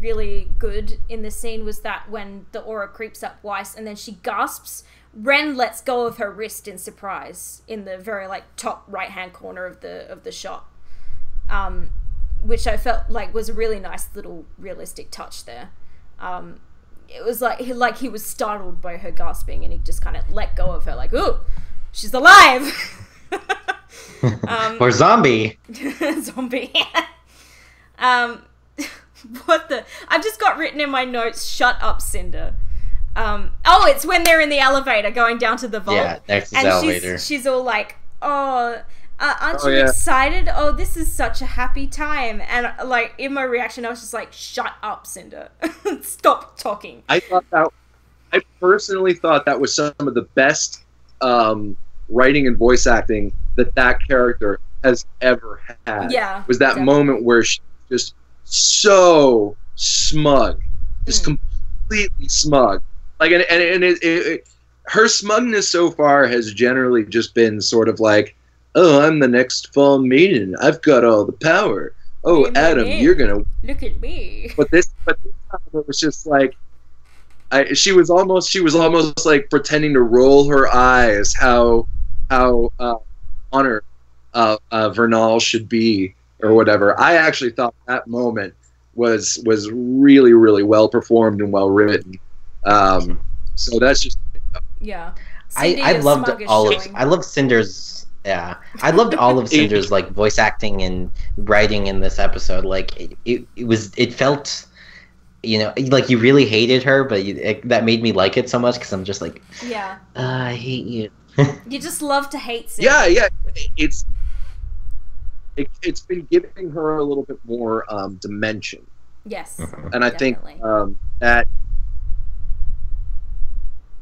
really good in this scene was that when the aura creeps up Weiss and then she gasps, Ren lets go of her wrist in surprise in the very, like, top right-hand corner of the shot. Which I felt like was a really nice little realistic touch there. It was like he was startled by her gasping and he just kind of let go of her, like, ooh, she's alive! Or zombie. Zombie. What the... I've just got written in my notes, shut up, Cinder. Oh, it's when they're in the elevator going down to the vault. Yeah, next is elevator. She's all like, oh... aren't you excited? Oh, this is such a happy time. And, like, in my reaction, I was just like, shut up, Cinder. Stop talking. I personally thought that was some of the best writing and voice acting that character has ever had. Yeah. Was that moment where she's just so smug. Just completely smug. Like, and her smugness so far has generally just been sort of like, oh, I'm the next fall maiden. I've got all the power. Oh, look Adam, you're gonna look at me. But this time it was just like, she was almost like pretending to roll her eyes. How honored Vernal should be, or whatever. I actually thought that moment was really, really well performed and well written. So that's just yeah. I loved I loved Cinder's. Yeah, I loved all of Cinder's like voice acting and writing in this episode. Like it felt, you know, like you really hated her, but that made me like it so much because I'm just like, yeah, I hate you. You just love to hate Cinder. Yeah, it's been giving her a little bit more dimension. Yes, and I think that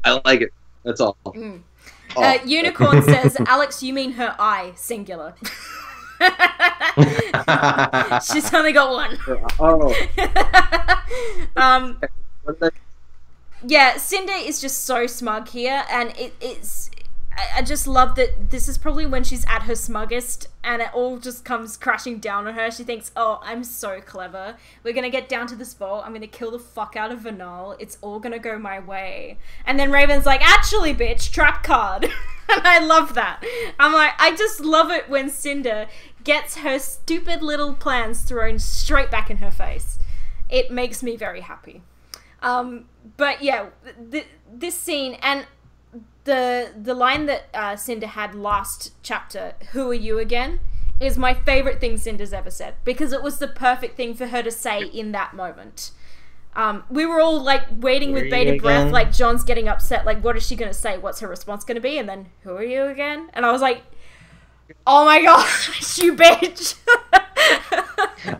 I like it. That's all. Unicorn says, Alex, you mean her eye, singular. She's only got one. Yeah, Cinder is just so smug here, and it's... I just love that this is probably when she's at her smuggest, and it all just comes crashing down on her. She thinks, oh, I'm so clever. We're gonna get down to this vault. I'm gonna kill the fuck out of Vernal. It's all gonna go my way. And then Raven's like, actually, bitch, trap card. And I love that. I'm like, I just love it when Cinder gets her stupid little plans thrown straight back in her face. It makes me very happy. But yeah, this scene, and the line that Cinder had last chapter, who are you again, is my favourite thing Cinder's ever said, because it was the perfect thing for her to say in that moment. We were all like waiting with bated breath, like John's getting upset, like what is she going to say, what's her response going to be, and then who are you again? And I was like, oh my gosh, you bitch.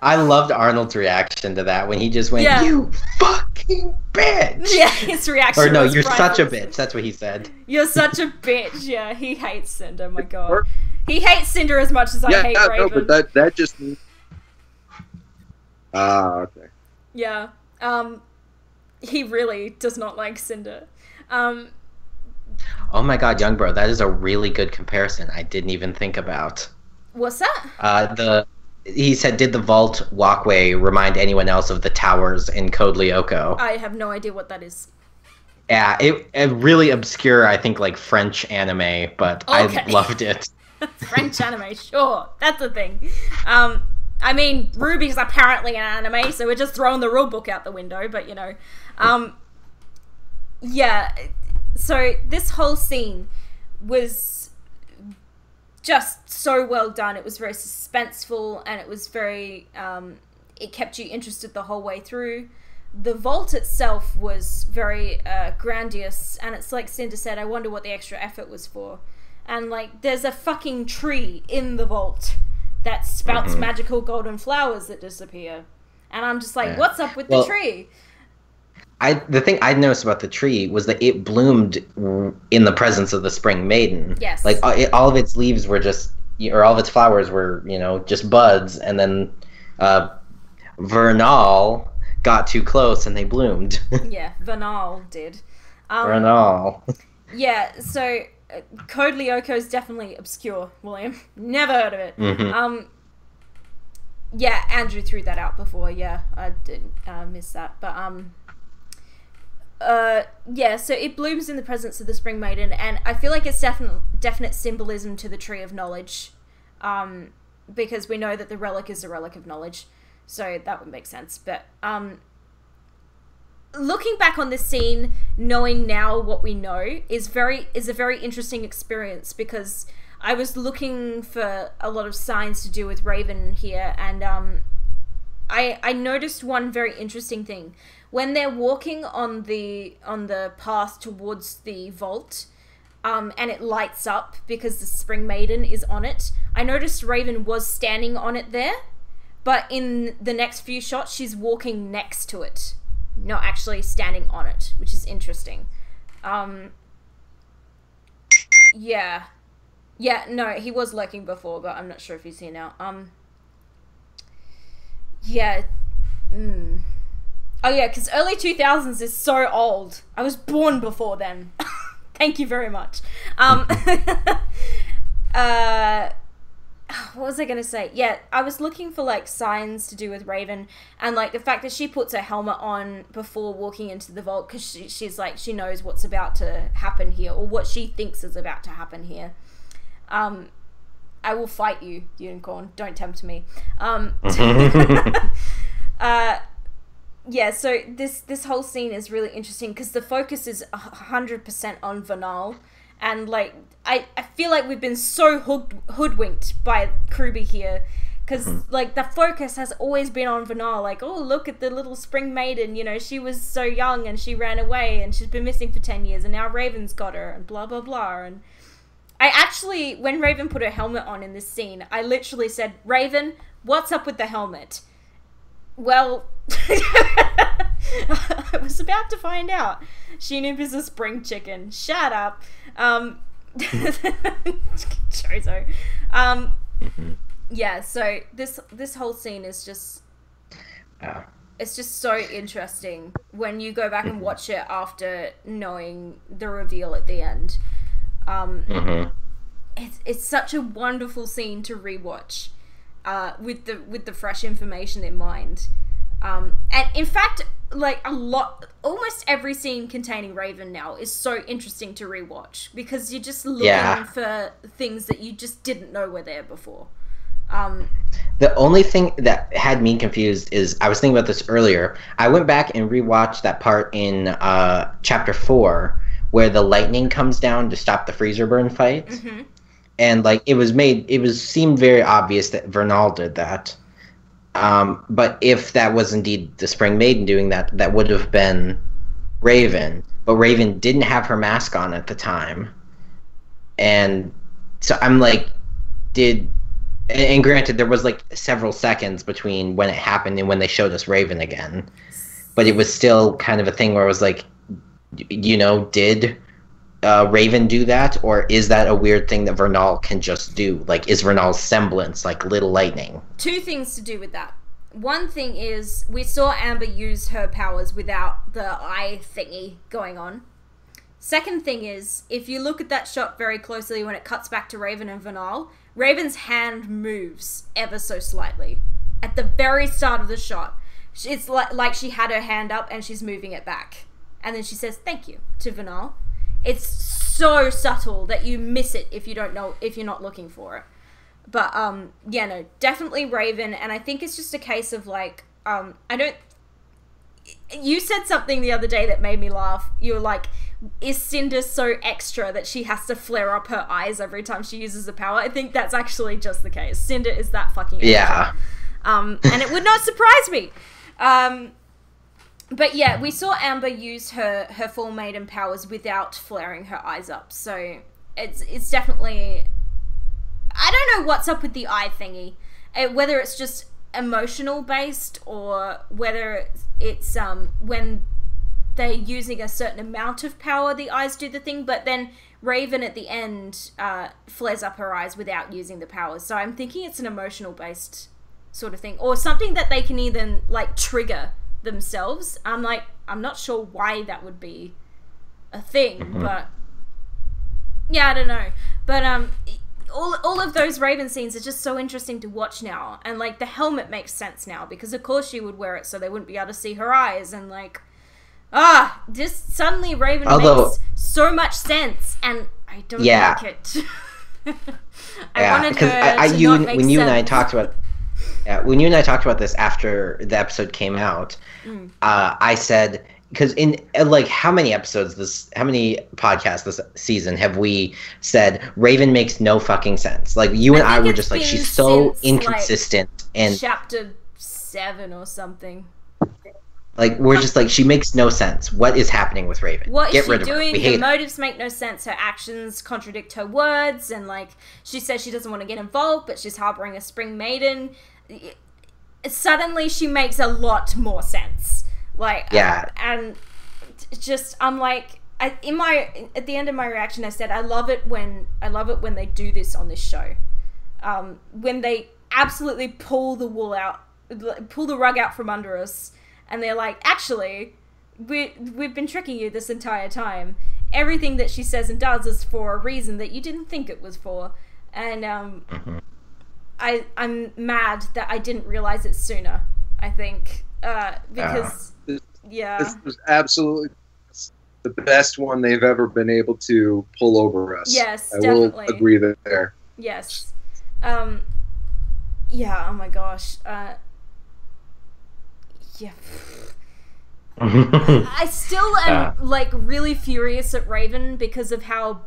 I loved Arnold's reaction to that when he just went, you fucking bitch. Yeah, his reaction or no, was you're priceless. such a bitch. That's what he said. You're such a bitch. Yeah, he hates Cinder. My God, he hates Cinder as much as I hate Raven. No, but that just means. Okay. Yeah. He really does not like Cinder. Oh my God, young bro, that is a really good comparison. I didn't even think about. What's that? He said, did the vault walkway remind anyone else of the towers in Code Lyoko? I have no idea what that is. Yeah, it really obscure, I think, like French anime, but okay. I loved it. French anime, sure, that's a thing. I mean, RWBY's apparently an anime, so we're just throwing the rule book out the window, but you know. Yeah, so this whole scene was just so well done. It was very suspenseful, and it was very, it kept you interested the whole way through. the vault itself was very grandiose, and it's like Cinder said, I wonder what the extra effort was for. And like, there's a fucking tree in the vault that spouts magical golden flowers that disappear. And I'm just like, what's up with the tree? The thing I noticed about the tree was that it bloomed in the presence of the Spring Maiden. Yes. Like, all of its leaves were just, or all of its flowers were, just buds, and then Vernal got too close and they bloomed. Yeah, Vernal did. Vernal. Yeah, so Code Lyoko is definitely obscure, William. Never heard of it. Yeah, Andrew threw that out before. Yeah, I did miss that. But, yeah, so it blooms in the presence of the Spring Maiden, and I feel like it's definite symbolism to the Tree of Knowledge, because we know that the relic is a relic of knowledge, so that would make sense. But, looking back on this scene, knowing now what we know is a very interesting experience, because I was looking for a lot of signs to do with Raven here, and I noticed one very interesting thing. When they're walking on the path towards the vault, and it lights up because the Spring Maiden is on it, I noticed Raven was standing on it there, but in the next few shots she's walking next to it, not actually standing on it, which is interesting. Yeah, no, he was lurking before, but I'm not sure if he's here now. Yeah. Oh yeah, because early 2000s is so old. I was born before then. Thank you very much. What was I going to say? Yeah, I was looking for, like, signs to do with Raven, and, like, the fact that she puts her helmet on before walking into the vault, because she's like, she knows what's about to happen here, or what she thinks is about to happen here. I will fight you, unicorn. Don't tempt me. Yeah, so this whole scene is really interesting because the focus is 100% on Vernal, and like I feel like we've been so hoodwinked by RWBY here, because like the focus has always been on Vernal, like, oh, look at the little Spring Maiden, she was so young and she ran away and she's been missing for 10 years and now Raven's got her and blah blah blah. And I actually, when Raven put her helmet on in this scene, I literally said, Raven, what's up with the helmet? Well, I was about to find out. SheNoob is a spring chicken. Shut up. Chozo. Yeah, so this whole scene is just... It's just so interesting when you go back and watch it after knowing the reveal at the end. It's such a wonderful scene to rewatch. With the fresh information in mind, and in fact, like almost every scene containing Raven now is so interesting to rewatch because you're just looking for things that you just didn't know were there before. The only thing that had me confused is, I was thinking about this earlier. I went back and rewatched that part in chapter 4 where the lightning comes down to stop the freezer burn fight. And like it seemed very obvious that Vernal did that. But if that was indeed the Spring Maiden doing that, that would have been Raven. But Raven didn't have her mask on at the time. And so I'm like, and granted, there was like several seconds between when it happened and when they showed us Raven again. But it was still kind of a thing where it was like, did Raven do that, or is that a weird thing that Vernal can just do? Like, is Vernal's semblance like little lightning? Two things to do with that. One thing is, we saw Amber use her powers without the eye thingy going on. Second thing is, if you look at that shot very closely when it cuts back to Raven and Vernal, Raven's hand moves ever so slightly. At the very start of the shot, it's like she had her hand up and she's moving it back. And then she says, thank you, to Vernal. It's so subtle that you miss it if you're not looking for it. But, yeah, no, definitely Raven, and I think it's just a case of, like, you said something the other day that made me laugh. You were like, is Cinder so extra that she has to flare up her eyes every time she uses a power? I think that's actually just the case. Cinder is that fucking extra. Yeah. And it would not surprise me. But yeah, we saw Amber use her full maiden powers without flaring her eyes up. So it's definitely, I don't know what's up with the eye thingy. Whether it's just emotional based or whether it's when they're using a certain amount of power, the eyes do the thing. But then Raven at the end flares up her eyes without using the powers. So I'm thinking it's an emotional based sort of thing, or something that they can even like trigger themselves. I'm not sure why that would be a thing, but yeah, I don't know. But all of those Raven scenes are just so interesting to watch now, and like the helmet makes sense now because of course she would wear it so they wouldn't be able to see her eyes, and like just suddenly Raven makes so much sense, and I don't like it. I wanted her to not make when you sense. and I talked about when you and I talked about this after the episode came out, I said, because in like how many podcasts this season have we said Raven makes no fucking sense? Like you and I were just like, she's so inconsistent, like, and chapter 7 or something. Like we're just like, she makes no sense. What is happening with Raven? What Get is she rid of doing? Her. We hate Her motives make no sense. Her actions contradict her words, and like she says she doesn't want to get involved, but she's harboring a spring maiden. Suddenly, she makes a lot more sense. Like and just I'm like, at the end of my reaction, I said I love it when they do this on this show, when they absolutely pull the rug out from under us. And they're like, actually, we've been tricking you this entire time. Everything that she says and does is for a reason that you didn't think it was for. And I'm mad that I didn't realize it sooner, I think. Because, This was absolutely the best one they've ever been able to pull over us. Yes, I definitely. will agree there. Yes. Yeah, oh my gosh. Yeah. I still am like really furious at Raven because of how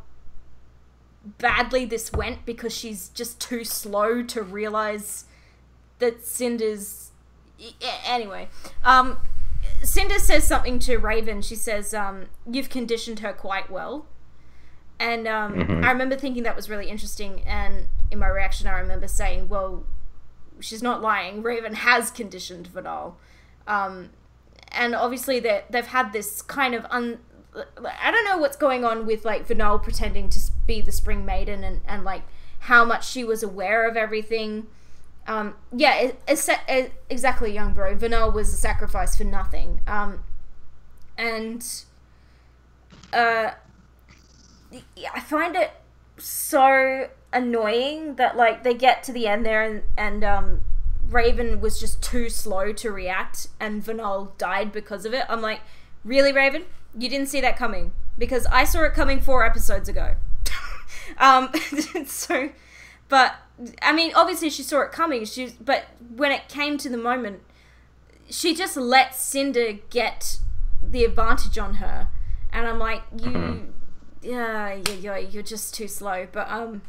badly this went, because she's just too slow to realize that Cinder's... Anyway, Cinder says something to Raven. She says, you've conditioned her quite well. And I remember thinking that was really interesting, and in my reaction I remember saying, well, she's not lying. Raven has conditioned Vidal. And obviously they've had this kind of I don't know what's going on with like Vidal pretending to be the Spring Maiden, and like how much she was aware of everything. Exactly, young bro. Vidal was a sacrifice for nothing. I find it so annoying that like they get to the end there and Raven was just too slow to react, and Vidal died because of it. I'm like, really, Raven? You didn't see that coming? Because I saw it coming 4 episodes ago. But I mean, obviously she saw it coming. But when it came to the moment, she just let Cinder get the advantage on her, and I'm like, you're just too slow. But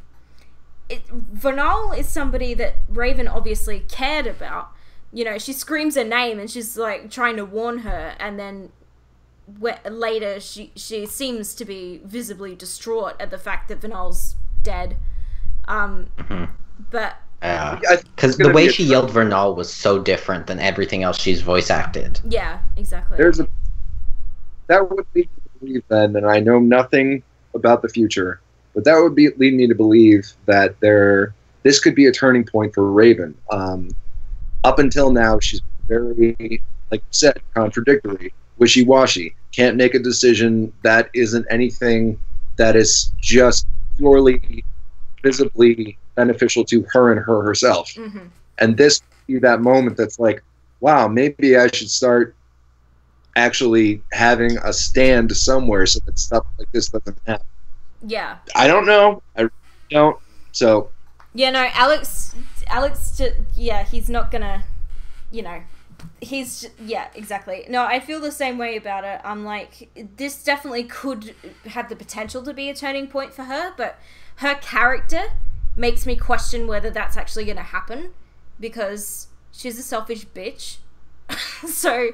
Vidal is somebody that Raven obviously cared about. You know, she screams her name and she's like trying to warn her, and then later she seems to be visibly distraught at the fact that Vidal's dead. But because the way she yelled Vernal was so different than everything else she's voice acted. Yeah, exactly. That would lead me to believe then, and I know nothing about the future, but that would lead me to believe that this could be a turning point for Raven. Up until now, she's very, like you said, contradictory, wishy-washy. Can't make a decision that isn't anything that is just purely visibly beneficial to her and herself. Mm-hmm. And this would be that moment that's like, wow, maybe I should start actually having a stand somewhere so that stuff like this doesn't happen. Yeah. I don't know. I don't. So. Yeah, no, Alex, he's not gonna, yeah, exactly. No, I feel the same way about it. I'm like, this definitely could have the potential to be a turning point for her, but her character makes me question whether that's actually gonna happen, because she's a selfish bitch. So,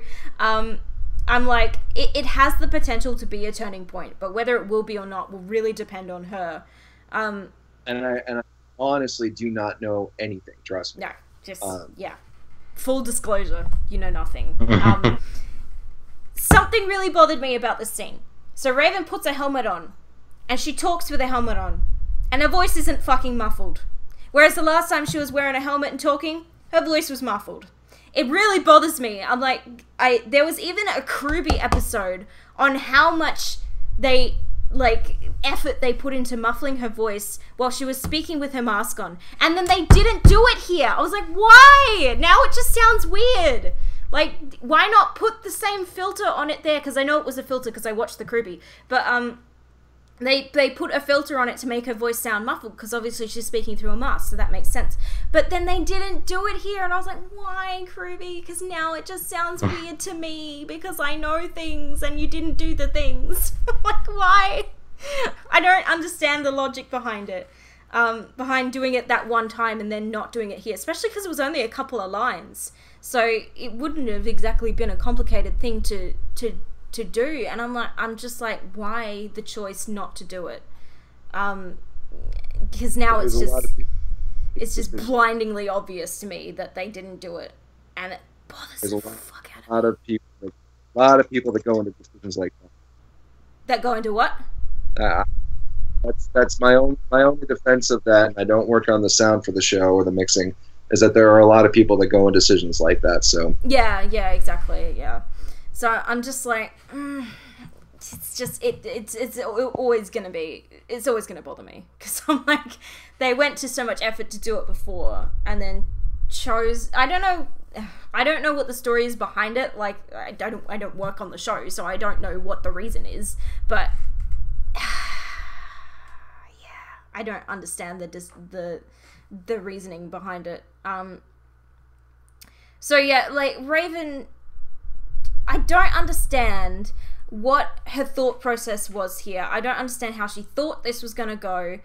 I'm like, it has the potential to be a turning point, but whether it will be or not will really depend on her. And I honestly do not know anything. Trust me. No, just yeah. Full disclosure, you know nothing. Something really bothered me about this scene. So Raven puts a helmet on, and she talks with a helmet on, and her voice isn't fucking muffled. Whereas the last time she was wearing a helmet and talking, her voice was muffled. It really bothers me. I'm like, there was even a RWBY episode on how much effort they put into muffling her voice while she was speaking with her mask on. And then they didn't do it here. I was like, why? Now it just sounds weird. Like, why not put the same filter on it there? Because I know it was a filter because I watched the RWBY. But, they put a filter on it to make her voice sound muffled because obviously she's speaking through a mask, so that makes sense. But then they didn't do it here, and I was like, why, RWBY? Because now it just sounds weird to me because I know things and you didn't do the things. Like, why? I don't understand the logic behind it. Behind doing it that one time and then not doing it here, especially because it was only a couple of lines. So it wouldn't have exactly been a complicated thing to do, and I'm just like, why the choice not to do it? Because now it's just blindingly obvious to me that they didn't do it, and it bothers the fuck out of me. A lot of people that go into decisions like that. That go into what? That's my only defense of that. I don't work on the sound for the show or the mixing. Is that there are a lot of people that go in decisions like that. So yeah, exactly, yeah. So I'm just like, it's always gonna bother me because I'm like, they went to so much effort to do it before and then chose. I don't know what the story is behind it. Like, I don't work on the show, so I don't know what the reason is. But yeah, I don't understand the reasoning behind it. So yeah, like Raven, I don't understand what her thought process was here. I don't understand how she thought this was going to go.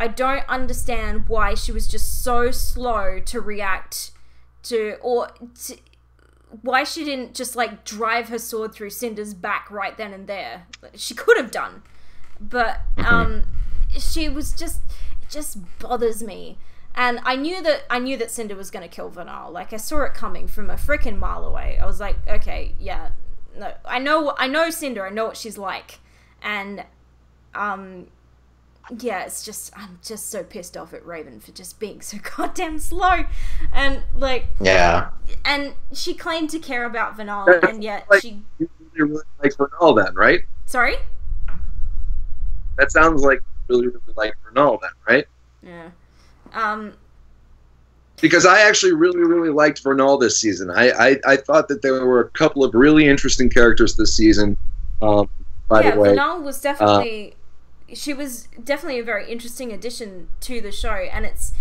I don't understand why she was just so slow to react why she didn't just like drive her sword through Cinder's back right then and there. She could have done, but she was it just bothers me. And I knew that Cinder was going to kill Vernal. Like, I saw it coming from a freaking mile away. I was like, okay, yeah, no, I know Cinder. I know what she's like. And, yeah, I'm just so pissed off at Raven for just being so goddamn slow. And, like, yeah. And she claimed to care about Vernal, and yet she... You really like Vernal then, right? Sorry? That sounds like really, really like Vernal then, right? Yeah. Because I actually really, really liked Vernal this season. I thought that there were a couple of really interesting characters this season. By the way, Vernal was definitely she was definitely a very interesting addition to the show, and it's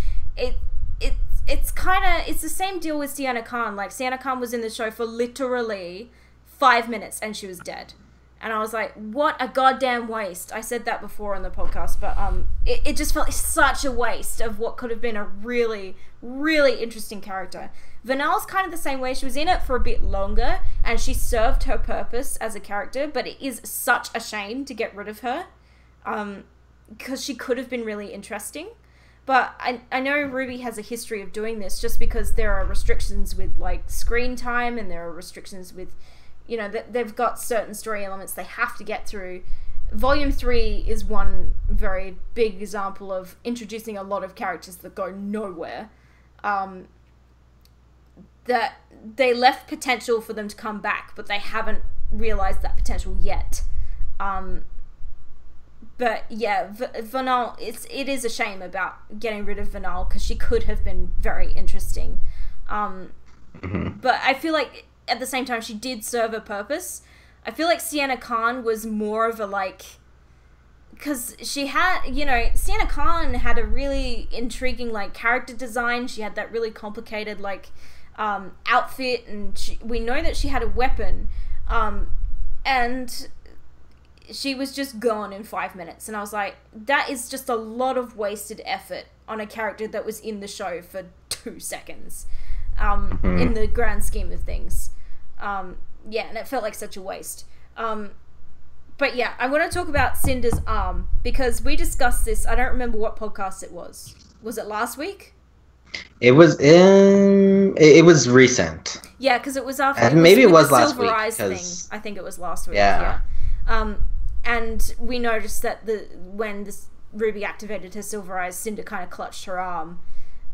the same deal with Sienna Khan. Like, Sienna Khan was in the show for literally 5 minutes and she was dead. And I was like, what a goddamn waste. I said that before on the podcast, but it just felt like such a waste of what could have been a really, really interesting character. Vernal's kind of the same way. She was in it for a bit longer, and she served her purpose as a character, but it is such a shame to get rid of her, because she could have been really interesting. But I know RWBY has a history of doing this just because there are restrictions with, like, screen time, and there are restrictions with... You know, they've got certain story elements they have to get through. Volume 3 is one very big example of introducing a lot of characters that go nowhere. That they left potential for them to come back, but they haven't realized that potential yet. But yeah, Vernal, it is a shame about getting rid of Vernal because she could have been very interesting. But I feel like... At the same time, she did serve a purpose. I feel like Sienna Khan was more of a, like... Because she had, you know... Sienna Khan had a really intriguing, like, character design. She had that really complicated, like, outfit. And we know that she had a weapon. And she was just gone in 5 minutes. And I was like, that is just a lot of wasted effort on a character that was in the show for 2 seconds. In the grand scheme of things. Yeah, and it felt like such a waste. But yeah, I want to talk about Cinder's arm, because we discussed this. I don't remember what podcast it was. Was it last week? It was recent. Yeah, because it was after. Maybe it was the last Silver week. Eyes thing. I think it was last week. Yeah. And we noticed that when this Ruby activated her Silver Eyes, Cinder kind of clutched her arm.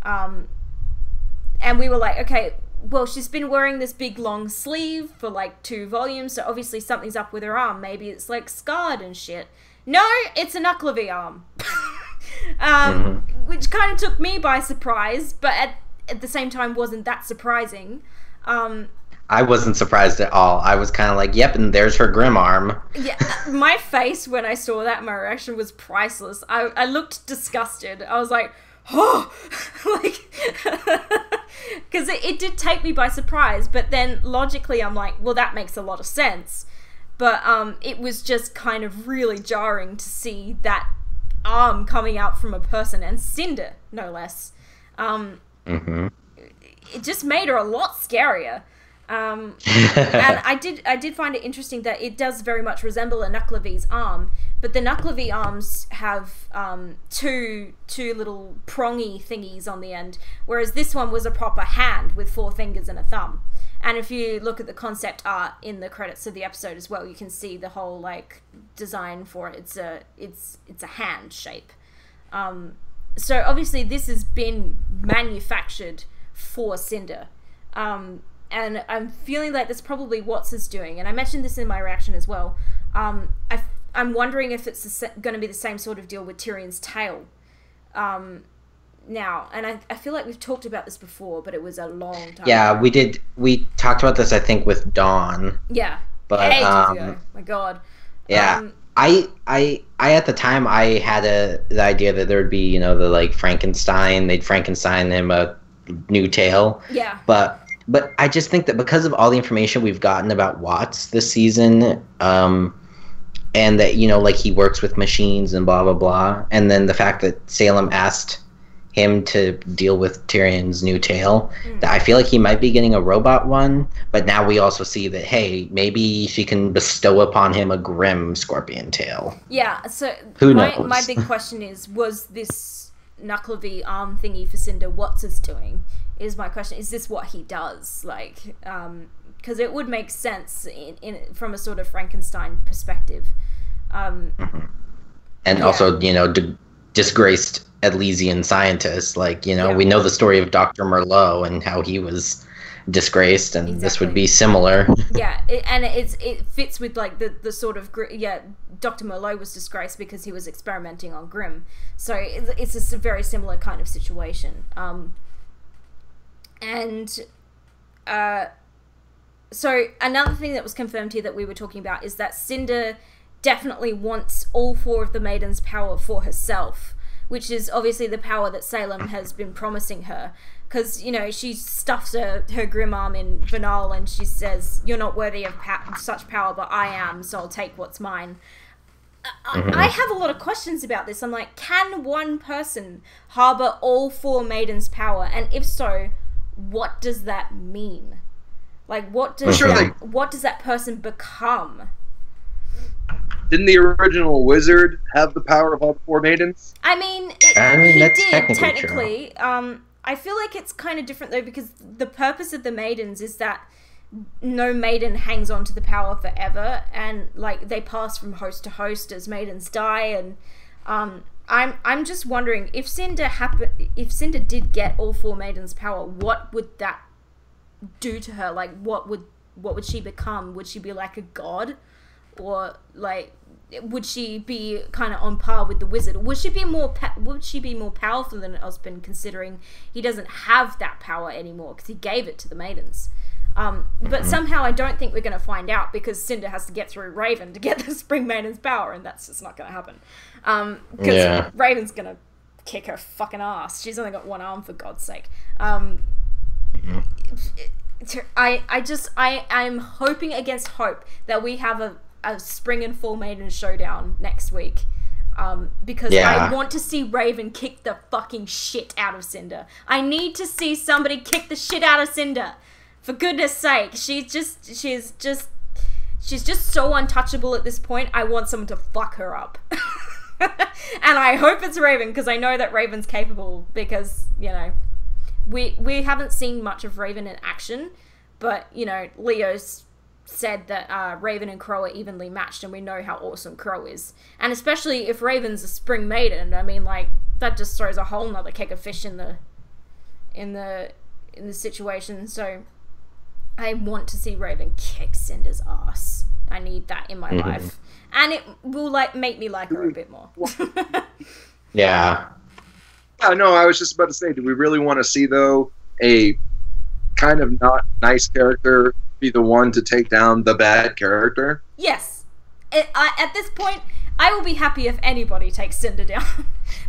And we were like, okay, well, she's been wearing this big long sleeve for like 2 volumes, so obviously something's up with her arm. Maybe it's like scarred and shit. No, it's a Knucklevi arm. Which kind of took me by surprise, but at the same time wasn't that surprising. I wasn't surprised at all. I was kind of like, yep, and there's her Grim arm. Yeah, my face when I saw that, my reaction was priceless. I looked disgusted. I was like, oh, like, because it did take me by surprise, but then logically I'm like, well, that makes a lot of sense. But it was just kind of really jarring to see that arm coming out from a person, and Cinder, no less. It just made her a lot scarier. And I did find it interesting that it does very much resemble a Knucklevi's arm, but the Knucklevi arms have two little prongy thingies on the end, whereas this one was a proper hand with 4 fingers and a thumb. And if you look at the concept art in the credits of the episode as well, you can see the whole like design for it. It's a hand shape. So obviously this has been manufactured for Cinder. And I'm feeling like that's probably what is doing. And I mentioned this in my reaction as well. I'm wondering if it's going to be the same sort of deal with Tyrion's tail. Now, and I feel like we've talked about this before, but it was a long time ago. We did. We talked about this, I think, with Dawn. Yeah. But ages ago. My God. Yeah. I at the time I had the idea that there would be, the like Frankenstein. They'd Frankenstein him a new tail. Yeah. But I just think that because of all the information we've gotten about Watts this season, and that like he works with machines and blah blah blah, and then the fact that Salem asked him to deal with Tyrion's new tail, that I feel like he might be getting a robot one, but now we also see that, hey, maybe she can bestow upon him a grim scorpion tail. Yeah, so Who knows? My big question is, was this Knucklevi arm thingy for Cinder Watts is doing? Is my question. Is this what he does? Like, because it would make sense in from a sort of Frankenstein perspective. And also, disgraced Elysian scientist, like we know the story of Dr. Merlot and how he was disgraced, and exactly. This would be similar. Yeah, it fits with like the sort of Dr. Merlot was disgraced because he was experimenting on Grimm, so it's a very similar kind of situation. So another thing that was confirmed here that we were talking about is that Cinder definitely wants all 4 of the Maiden's power for herself, which is obviously the power that Salem has been promising her. Because, she stuffs her grim arm in Vernal and she says, you're not worthy of such power, but I am, so I'll take what's mine. I have a lot of questions about this. I'm like, can one person harbour all 4 Maiden's power? And if so, what does that mean? Like, what does that person become? Didn't the original wizard have the power of all 4 maidens? I mean, he did, technically. I feel like it's kind of different, though, because the purpose of the maidens is that no maiden hangs on to the power forever, and, like, they pass from host to host as maidens die, and I'm just wondering, if Cinder did get all 4 maidens' power, what would that do to her? Like, what would she become? Would she be like a god? Or like, would she be kind of on par with the wizard? Or would she be more powerful than Osmond, considering he doesn't have that power anymore because he gave it to the maidens? But somehow I don't think we're going to find out, because Cinder has to get through Raven to get the Spring Maiden's power, and that's just not going to happen. Because Raven's going to kick her fucking ass. She's only got 1 arm, for God's sake. I'm hoping against hope that we have a Spring and Fall Maiden showdown next week, because I want to see Raven kick the fucking shit out of Cinder. I need to see somebody kick the shit out of Cinder. For goodness sake, she's just so untouchable at this point. I want someone to fuck her up. And I hope it's Raven, because I know that Raven's capable, because, you know, we haven't seen much of Raven in action, but, you know, Leo's said that Raven and Crow are evenly matched, and we know how awesome Crow is. And especially if Raven's a Spring Maiden, I mean, like, that just throws a whole nother keg of fish in the situation. So I want to see Raven kick Cinder's ass. I need that in my life. And it will, like, make me like her a bit more. Yeah. No, I was just about to say, do we really want to see, though, a kind of not nice character be the one to take down the bad character? Yes. At this point, I will be happy if anybody takes Cinder down.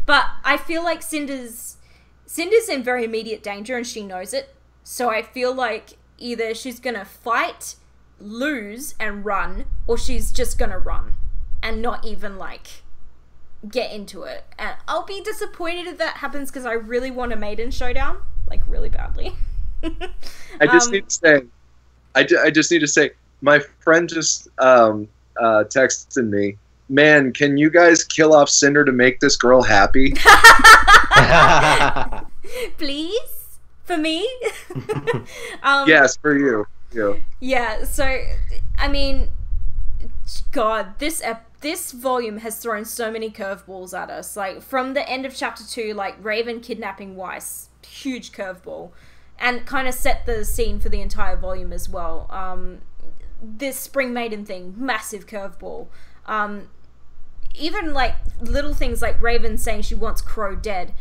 But I feel like Cinder's in very immediate danger, and she knows it. So I feel like either she's gonna fight, lose, and run, or she's just gonna run and not even, like, get into it. And I'll be disappointed if that happens, because I really want a maiden showdown, like, really badly. I just need to say, my friend just texted me, man, can you guys kill off Cinder to make this girl happy? Please? For me? Yes, for you. Yeah, so, I mean, God, this volume has thrown so many curveballs at us. Like, from the end of chapter 2, like, Raven kidnapping Weiss, huge curveball, and kind of set the scene for the entire volume as well. This Spring Maiden thing, massive curveball. Even, like, little things like Raven saying she wants Crow dead.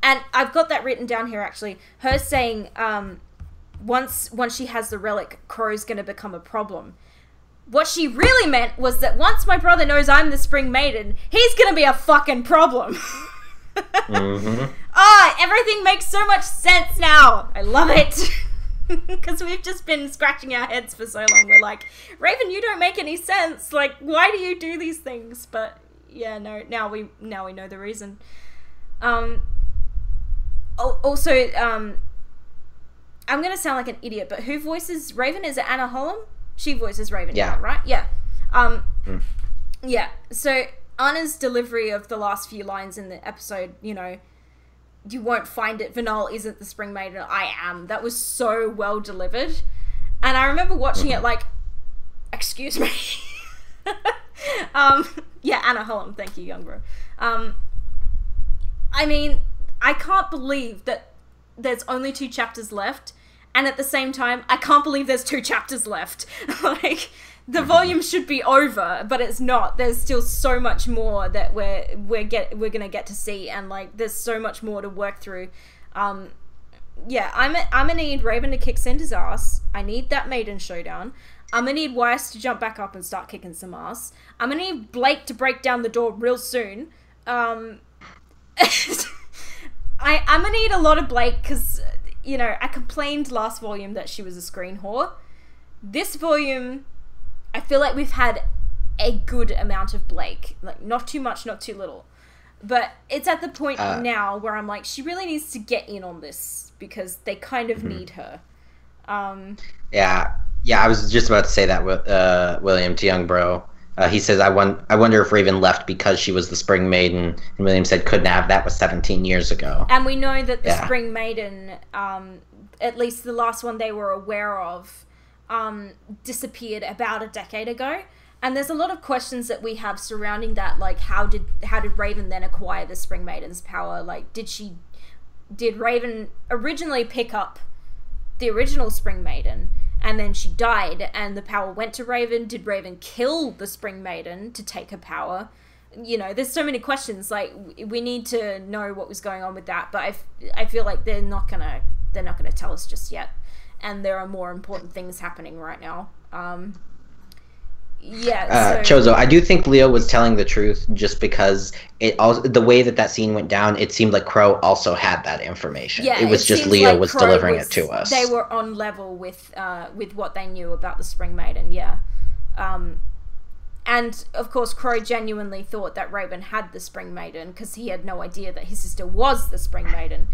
And I've got that written down here, actually. Her saying, once she has the relic, Crow's going to become a problem. What she really meant was that once my brother knows I'm the Spring Maiden, he's going to be a fucking problem. Everything makes so much sense now. I love it. Because we've just been scratching our heads for so long. We're like, Raven, you don't make any sense. Like, why do you do these things? But yeah, no. Now we know the reason. Also, I'm gonna sound like an idiot, but who voices Raven? Is it Anna Holland? She voices Raven, yeah. Right? Yeah. Yeah. So Anna's delivery of the last few lines in the episode, you know, you won't find it. Vanal isn't the Spring Maiden. I am. That was so well delivered. And I remember watching it like, excuse me. Yeah, Anna Holland. Thank you, young bro. I mean, I can't believe that there's only 2 chapters left. And at the same time, I can't believe there's 2 chapters left. Like, the volume should be over, but it's not. There's still so much more that we're gonna get to see, and, like, there's so much more to work through. Yeah, I'm gonna need Raven to kick Cinder's ass. I need that maiden showdown. I'm gonna need Weiss to jump back up and start kicking some ass. I'm gonna need Blake to break down the door real soon. I'm gonna need a lot of Blake, because, you know, I complained last volume that she was a screen whore. This volume, I feel like we've had a good amount of Blake. Like, not too much, not too little. But it's at the point now where I'm like, she really needs to get in on this, because they kind of need her. Yeah, I was just about to say that with William to Young Bro. He says, I wonder if Raven left because she was the Spring Maiden. And William said, couldn't have. That was 17 years ago. And we know that the Spring Maiden, at least the last one they were aware of, disappeared about a decade ago. And there's a lot of questions that we have surrounding that, like, how did Raven then acquire the Spring Maiden's power? Like, did Raven originally pick up the original Spring Maiden, and then she died, and the power went to Raven? Did Raven kill the Spring Maiden to take her power? You know, there's so many questions. Like, we need to know what was going on with that, but I feel like they're not gonna tell us just yet, and there are more important things happening right now. Chozo, I do think Leo was telling the truth, just because the way that scene went down, it seemed like Crow also had that information. Yeah, it was just Leo like was Crow delivering it to us. They were on level with what they knew about the Spring Maiden, yeah. And of course, Crow genuinely thought that Raven had the Spring Maiden, because he had no idea that his sister was the Spring Maiden.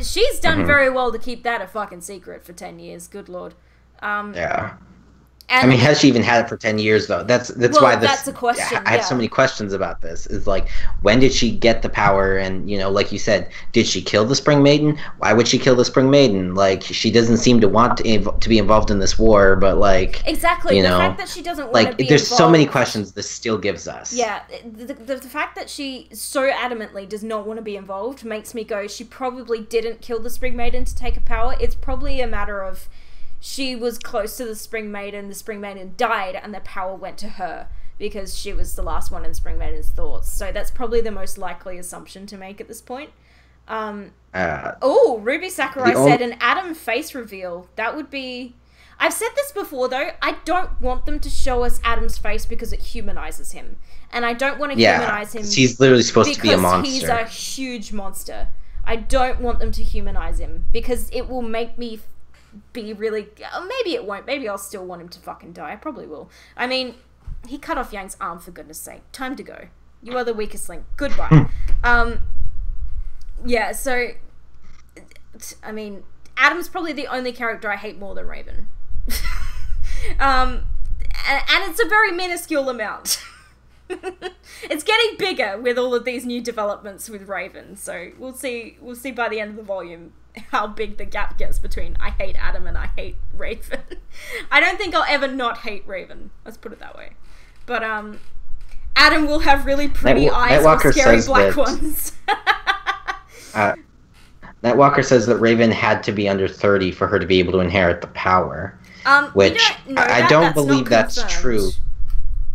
She's done very well to keep that a fucking secret for 10 years. Good lord. Yeah. And I mean, has she even had it for 10 years, though? That's well, why this... that's a question, I have so many questions about this. Is like, when did she get the power? And, you know, like you said, did she kill the Spring Maiden? Why would she kill the Spring Maiden? Like, she doesn't seem to want to be involved in this war, but, like... Exactly. You the know, fact that she doesn't want like, to be there's so many involved- questions this still gives us. Yeah, the fact that she so adamantly does not want to be involved makes me go, she probably didn't kill the Spring Maiden to take her power. It's probably a matter of she was close to the Spring Maiden died, and the power went to her because she was the last one in Spring Maiden's thoughts. So that's probably the most likely assumption to make at this point. Ruby Sakurai said an Adam face reveal. That would be... I've said this before, though. I don't want them to show us Adam's face because it humanizes him. And I don't want to humanize him... he's literally supposed to be a monster. Because he's a huge monster. I don't want them to humanize him because it will make me be really... Maybe it won't. Maybe I'll still want him to fucking die. I probably will. I mean, he cut off Yang's arm, for goodness sake. Time to go. You are the weakest link. Goodbye. Yeah, so... I mean, Adam's probably the only character I hate more than Raven. And it's a very minuscule amount. It's getting bigger with all of these new developments with Raven, so we'll see by the end of the volume how big the gap gets between I hate Adam and I hate Raven. I don't think I'll ever not hate Raven, let's put it that way. But Adam will have really pretty eyes or scary black ones. Nightwalker says that Raven had to be under 30 for her to be able to inherit the power. Which I don't believe that's true.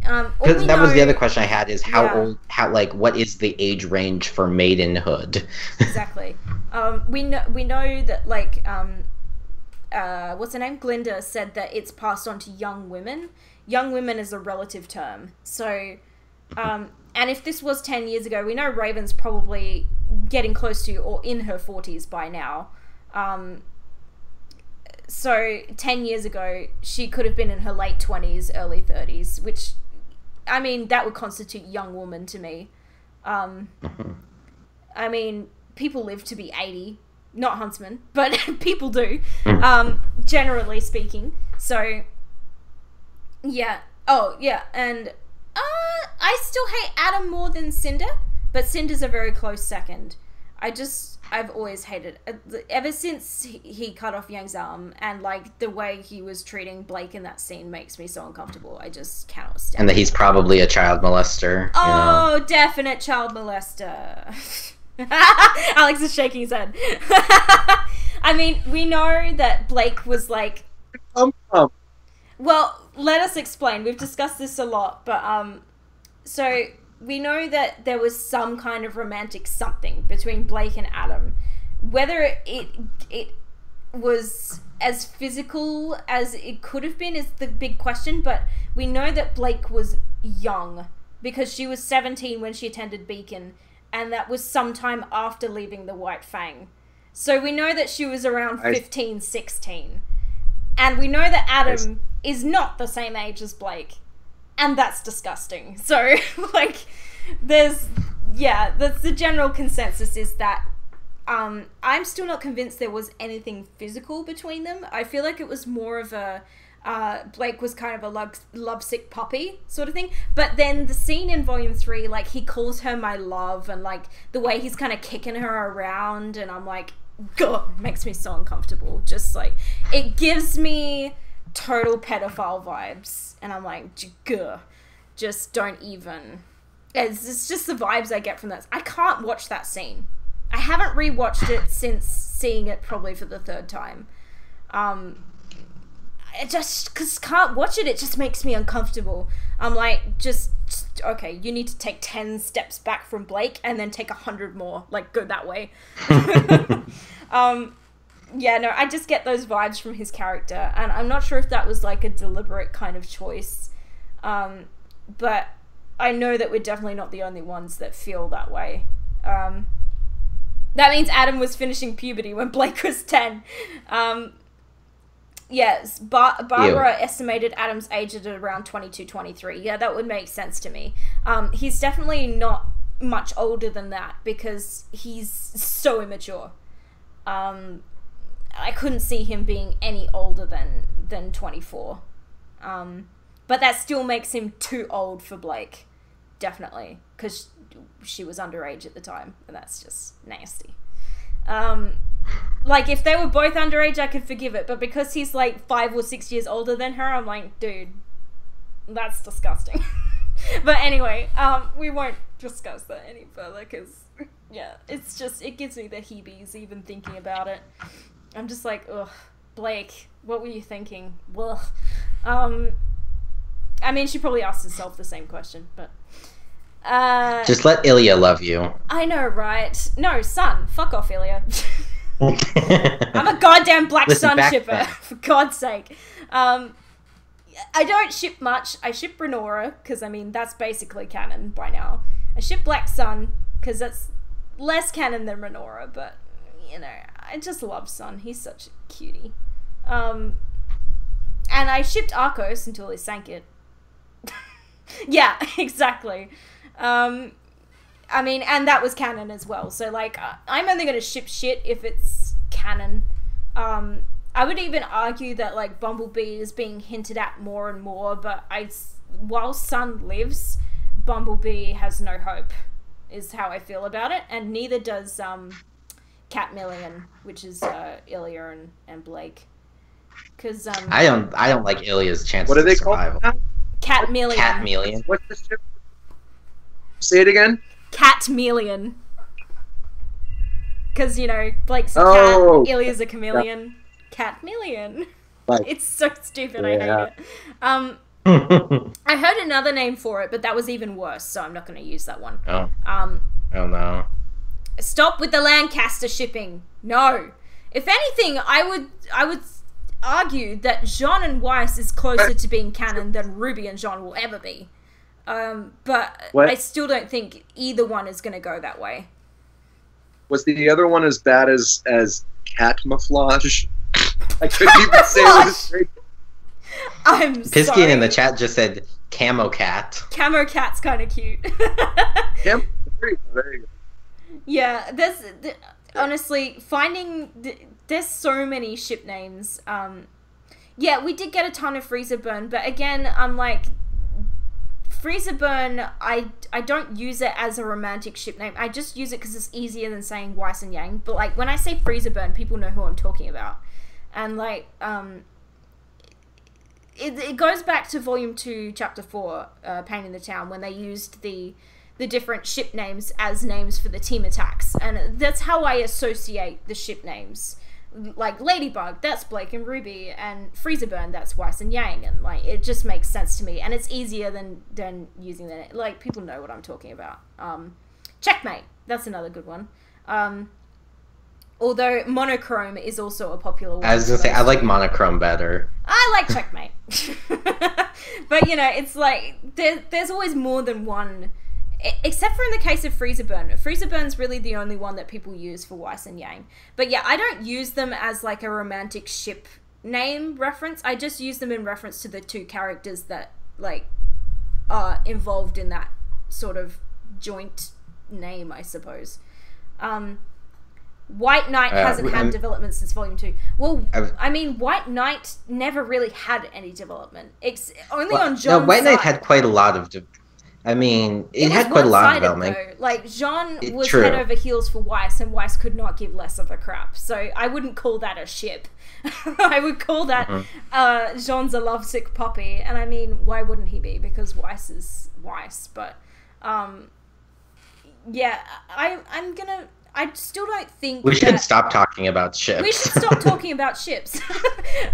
Because that was the other question I had, is what is the age range for maidenhood? Exactly. We know that, like, what's her name? Glinda said that it's passed on to young women. Young women is a relative term. So, and if this was 10 years ago, we know Raven's probably getting close to or in her 40s by now. So 10 years ago, she could have been in her late 20s, early 30s, which, I mean, that would constitute young woman to me. I mean, people live to be 80, not Huntsman, but people do, generally speaking. So, yeah. Oh, yeah, and I still hate Adam more than Cinder, but Cinder's a very close second. I've always hated it. Ever since he cut off Yang's arm, and, like, the way he was treating Blake in that scene makes me so uncomfortable. I just cannot stand it. And that he's probably a child molester. Oh, you know? Definite child molester. Alex is shaking his head. I mean, we know that Blake was, like... Well, let us explain. We've discussed this a lot, but, so... We know that there was some kind of romantic something between Blake and Adam. Whether it was as physical as it could have been is the big question, but we know that Blake was young because she was 17 when she attended Beacon, and that was sometime after leaving the White Fang. So we know that she was around 15, 16. And we know that Adam is not the same age as Blake. And that's disgusting. So, like, that's the general consensus is that I'm still not convinced there was anything physical between them. I feel like it was more of a Blake was kind of a lovesick puppy sort of thing. But then the scene in Volume 3, like, he calls her my love, and, like, the way he's kind of kicking her around, and I'm like, God, makes me so uncomfortable. Just, like, it gives me total pedophile vibes, and I'm like, gah, just don't even. It's just the vibes I get from that. I can't watch that scene. I haven't rewatched it since seeing it probably for the third time. I just can't watch it. It just makes me uncomfortable. I'm like, just okay, you need to take 10 steps back from Blake and then take 100 more. Like, go that way. Yeah, no, I just get those vibes from his character, and I'm not sure if that was, like, a deliberate kind of choice, but I know that we're definitely not the only ones that feel that way. That means Adam was finishing puberty when Blake was 10. Yes, Barbara estimated Adam's age at around 22, 23. Yeah, that would make sense to me. He's definitely not much older than that, because he's so immature. I couldn't see him being any older than 24. But that still makes him too old for Blake, definitely, because she was underage at the time, and that's just nasty. Like, if they were both underage, I could forgive it, but because he's, like, 5 or 6 years older than her, I'm like, dude, that's disgusting. But anyway, we won't discuss that any further, because, yeah, it's just, it gives me the heebies even thinking about it. I'm just like, ugh, Blake, what were you thinking? Ugh. I mean, she probably asked herself the same question, but... Just let Ilya love you. I know, right? No, son, fuck off, Ilya. I'm a goddamn black sun shipper, for God's sake. I don't ship much. I ship Renora, because, I mean, that's basically canon by now. I ship Black Sun, because that's less canon than Renora, but, you know, I just love Sun. He's such a cutie. And I shipped Arcos until he sank it. Yeah, exactly. I mean, and that was canon as well. So, like, I'm only going to ship shit if it's canon. I would even argue that, like, Bumblebee is being hinted at more and more, but while Sun lives, Bumblebee has no hope, is how I feel about it. And neither does, Cat Million, which is, Ilya and Blake. Cause, I don't like Ilya's chances What are they of survival. called? Cat Million. Cat Million. What's the ship? Say it again. Cat Million. Because, you know, Blake's a Oh. cat, Ilya's a chameleon. Cat Million. Like, It's so stupid, Yeah. I hate it. I heard another name for it, but that was even worse, so I'm not going to use that one. Oh. Oh no. Stop with the Lancaster shipping. No. If anything, I would argue that Jean and Weiss is closer to being canon than Ruby and Jean will ever be. But What? I still don't think either one is going to go that way. was the other one as bad as Catmouflage? I couldn't even say it was straight. I'm Piskian sorry. in the chat just said Camo Cat. Camo Cat's kind of cute. There you go. Yeah, honestly, there's so many ship names. Yeah, we did get a ton of Freezer Burn, but again, I'm like, Freezer Burn, I don't use it as a romantic ship name. I just use it because it's easier than saying Weiss and Yang. But, like, when I say Freezer Burn, people know who I'm talking about. And, like, it goes back to Volume 2, Chapter 4, Pain in the Town, when they used the different ship names as names for the team attacks. And that's how I associate the ship names. Like, Ladybug, that's Blake and Ruby, and Freezer Burn, that's Weiss and Yang, and, like, it just makes sense to me, and it's easier than using the, like, people know what I'm talking about. Checkmate, that's another good one. Although Monochrome is also a popular one. I was gonna say, I like Monochrome better. I like Checkmate. But, you know, it's like, there's always more than one, except for in the case of Freezer Burn. Freezer Burn's really the only one that people use for Weiss and Yang. But yeah, I don't use them as like a romantic ship name reference. I just use them in reference to the two characters that, like, are involved in that sort of joint name, I suppose. White Knight hasn't had development since Volume 2. Well, I mean, White Knight never really had any development. Only on Jean's No, White Knight side. had quite a lot of... it had was quite a lot of one-sided, development. though. Like, Jean was True. head over heels for Weiss, and Weiss could not give less of a crap. So I wouldn't call that a ship. I would call that Jean's a lovesick puppy. And I mean, why wouldn't he be? Because Weiss is Weiss. But, yeah, I still don't think We should stop talking about ships. We should stop talking about ships.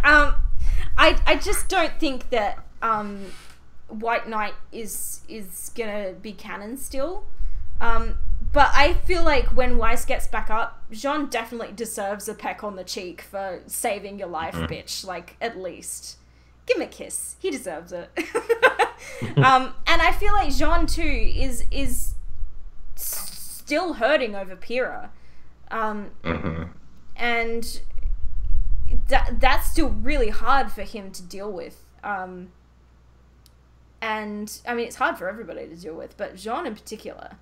I just don't think that White Knight is gonna be canon still. But I feel like when Weiss gets back up, Jean definitely deserves a peck on the cheek for saving your life, bitch. Like, at least. Give him a kiss. He deserves it. And I feel like Jean too is still hurting over Pyrrha. And that's still really hard for him to deal with. And I mean, it's hard for everybody to deal with, but Jean in particular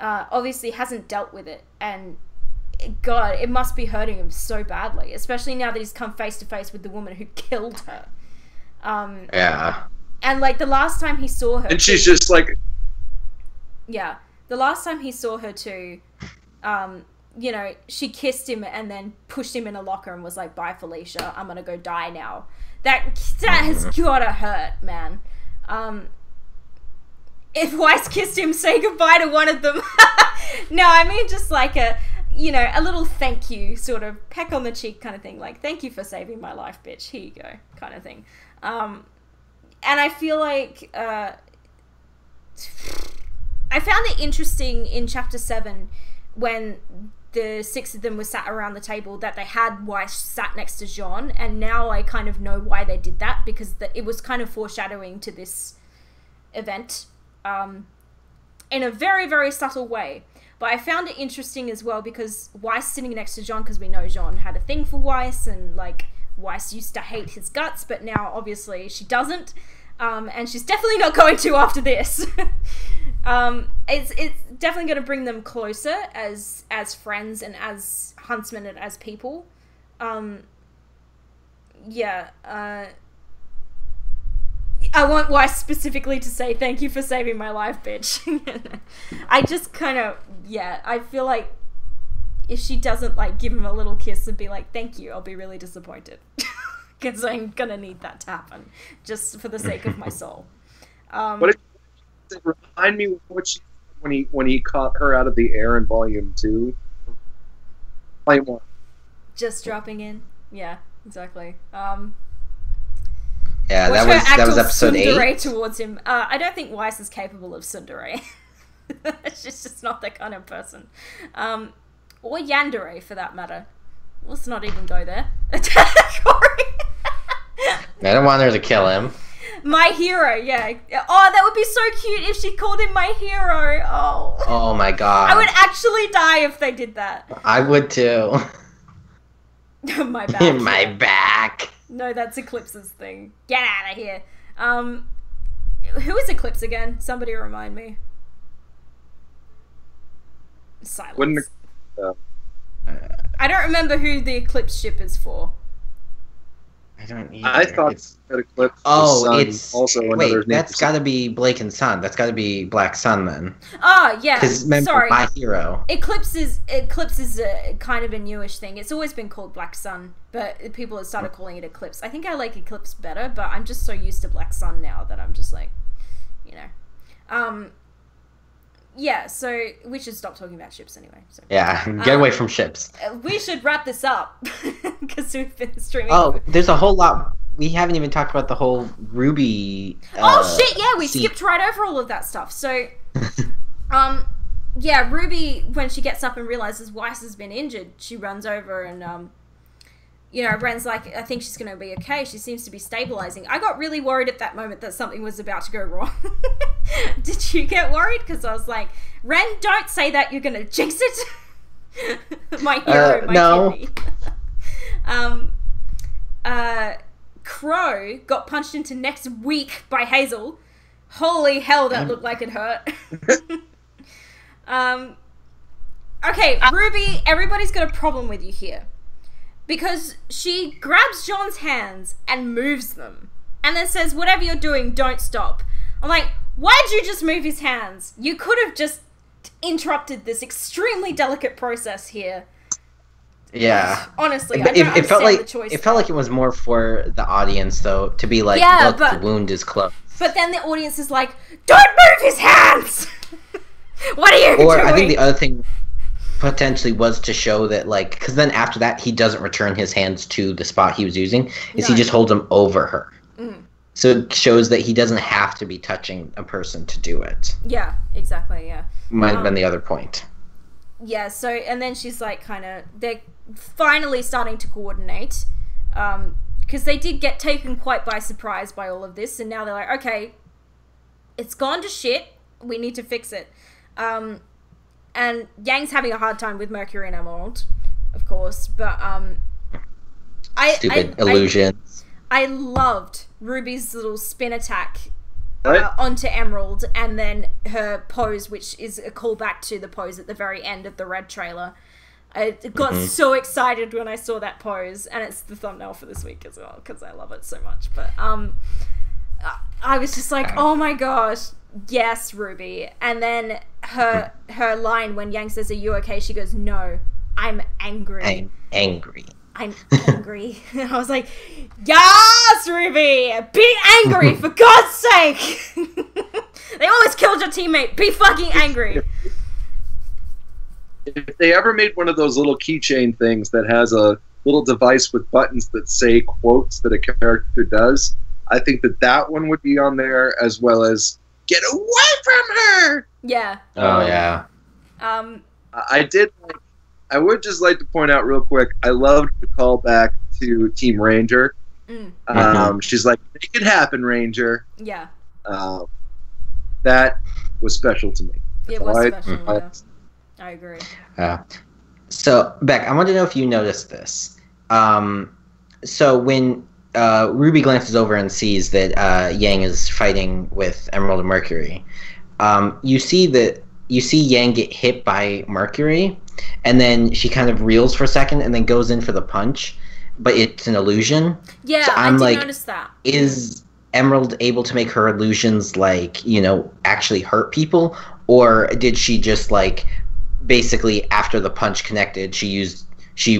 obviously hasn't dealt with it, and God, it must be hurting him so badly, especially now that he's come face to face with the woman who killed her. Yeah. And like the last time he saw her, and she's just like, yeah, the last time he saw her too, you know, she kissed him and then pushed him in a locker and was like, "Bye, Felicia. I'm gonna go die now." That has gotta hurt, man. If Weiss kissed him, say goodbye to one of them. No, I mean just like a, you know, a little thank you, sort of peck on the cheek kind of thing. Like, thank you for saving my life, bitch. Here you go, kind of thing. And I feel like I found it interesting in chapter 7 when the 6 of them were sat around the table that they had Weiss sat next to Jean, and now I kind of know why they did that, because it was kind of foreshadowing to this event in a very, very subtle way. But I found it interesting as well because Weiss sitting next to Jean, because we know Jean had a thing for Weiss, and like Weiss used to hate his guts, but now obviously she doesn't, and she's definitely not going to after this. It's definitely going to bring them closer as friends and as huntsmen and as people. I want Weiss specifically to say thank you for saving my life, bitch. I just kind of, I feel like if she doesn't like give him a little kiss and be like thank you, I'll be really disappointed. Because I'm gonna need that to happen, just for the sake of my soul. Remind me what she said when he caught her out of the air in volume 2. Volume 1. Just dropping in. Yeah, exactly. Yeah, that was episode 8. Towards him. I don't think Weiss is capable of tsundere. She's just not that kind of person. Or yandere, for that matter. Let's not even go there. Cory. I don't want her to kill him. My hero, yeah. Oh, that would be so cute if she called him my hero. Oh. Oh my god. I would actually die if they did that. I would too. My back. My back. No, that's Eclipse's thing. Get out of here. Who is Eclipse again? Somebody remind me. Silence. I don't remember who the Eclipse ship is for. I don't either. I thought that Eclipse it's also another. That's got to be Blake and Sun. That's got to be Black Sun then. Oh yeah. Because remember, my hero. Eclipse is a kind of a newish thing. It's always been called Black Sun, but people have started calling it Eclipse. I think I like Eclipse better, but I'm just so used to Black Sun now that I'm just like, you know. Yeah, so we should stop talking about ships anyway. So. Yeah, get away from ships. We should wrap this up because we've been streaming. Oh, there's a whole lot. We haven't even talked about the whole RWBY. Oh shit! Yeah, we skipped right over all of that stuff. So, yeah, RWBY, when she gets up and realizes Weiss has been injured, she runs over and you know, Ren's like, I think she's going to be okay. She seems to be stabilizing. I got really worried at that moment that something was about to go wrong. Did you get worried? Because I was like, Ren, don't say that. You're going to jinx it. My hero, my kidney. Crow got punched into next week by Hazel. Holy hell, that looked like it hurt. Okay, RWBY, everybody's got a problem with you here. Because she grabs John's hands and moves them. And then says, whatever you're doing, don't stop. I'm like, why'd you just move his hands? You could have just interrupted this extremely delicate process here. Yeah. Honestly, I don't understand the choice. It felt like it was more for the audience, though, to be like, look, the wound is closed. But then the audience is like, don't move his hands! What are you doing? Or I think the other thing potentially was to show that, like, because then after that he doesn't return his hands to the spot he was using, he just holds them over her. So it shows that he doesn't have to be touching a person to do it. Yeah, exactly. Yeah, might have been the other point. Yeah, so and then she's like, they're finally starting to coordinate, because they did get taken quite by surprise by all of this, and now they're like, okay, it's gone to shit, we need to fix it. And Yang's having a hard time with Mercury and Emerald, of course, but stupid illusions. I loved Ruby's little spin attack onto Emerald, and then her pose, which is a callback to the pose at the very end of the Red trailer. I got so excited when I saw that pose, and it's the thumbnail for this week as well because I love it so much. But I was just like, oh my gosh, yes, RWBY. And then her line when Yang says, "Are you okay?" She goes, "No, I'm angry." I'm angry. I'm angry. And I was like, yes, RWBY, be angry for God's sake. They almost killed your teammate. Be fucking angry. If they ever made one of those little keychain things that has a little device with buttons that say quotes that a character does, I think that one would be on there, as well as "Get away from her." Yeah. Oh yeah. I would just like to point out real quick, I loved the callback to Team Ranger. She's like, "Make it happen, Ranger." Yeah. That was special to me. It was special, yeah. I agree. So, Beck, I want to know if you noticed this. So when RWBY glances over and sees that Yang is fighting with Emerald and Mercury, you see Yang get hit by Mercury, and then she kind of reels for a second and then goes in for the punch, but it's an illusion. Yeah, so I did notice that. Is Emerald able to make her illusions, like, actually hurt people? Or did she just, like, basically after the punch connected, she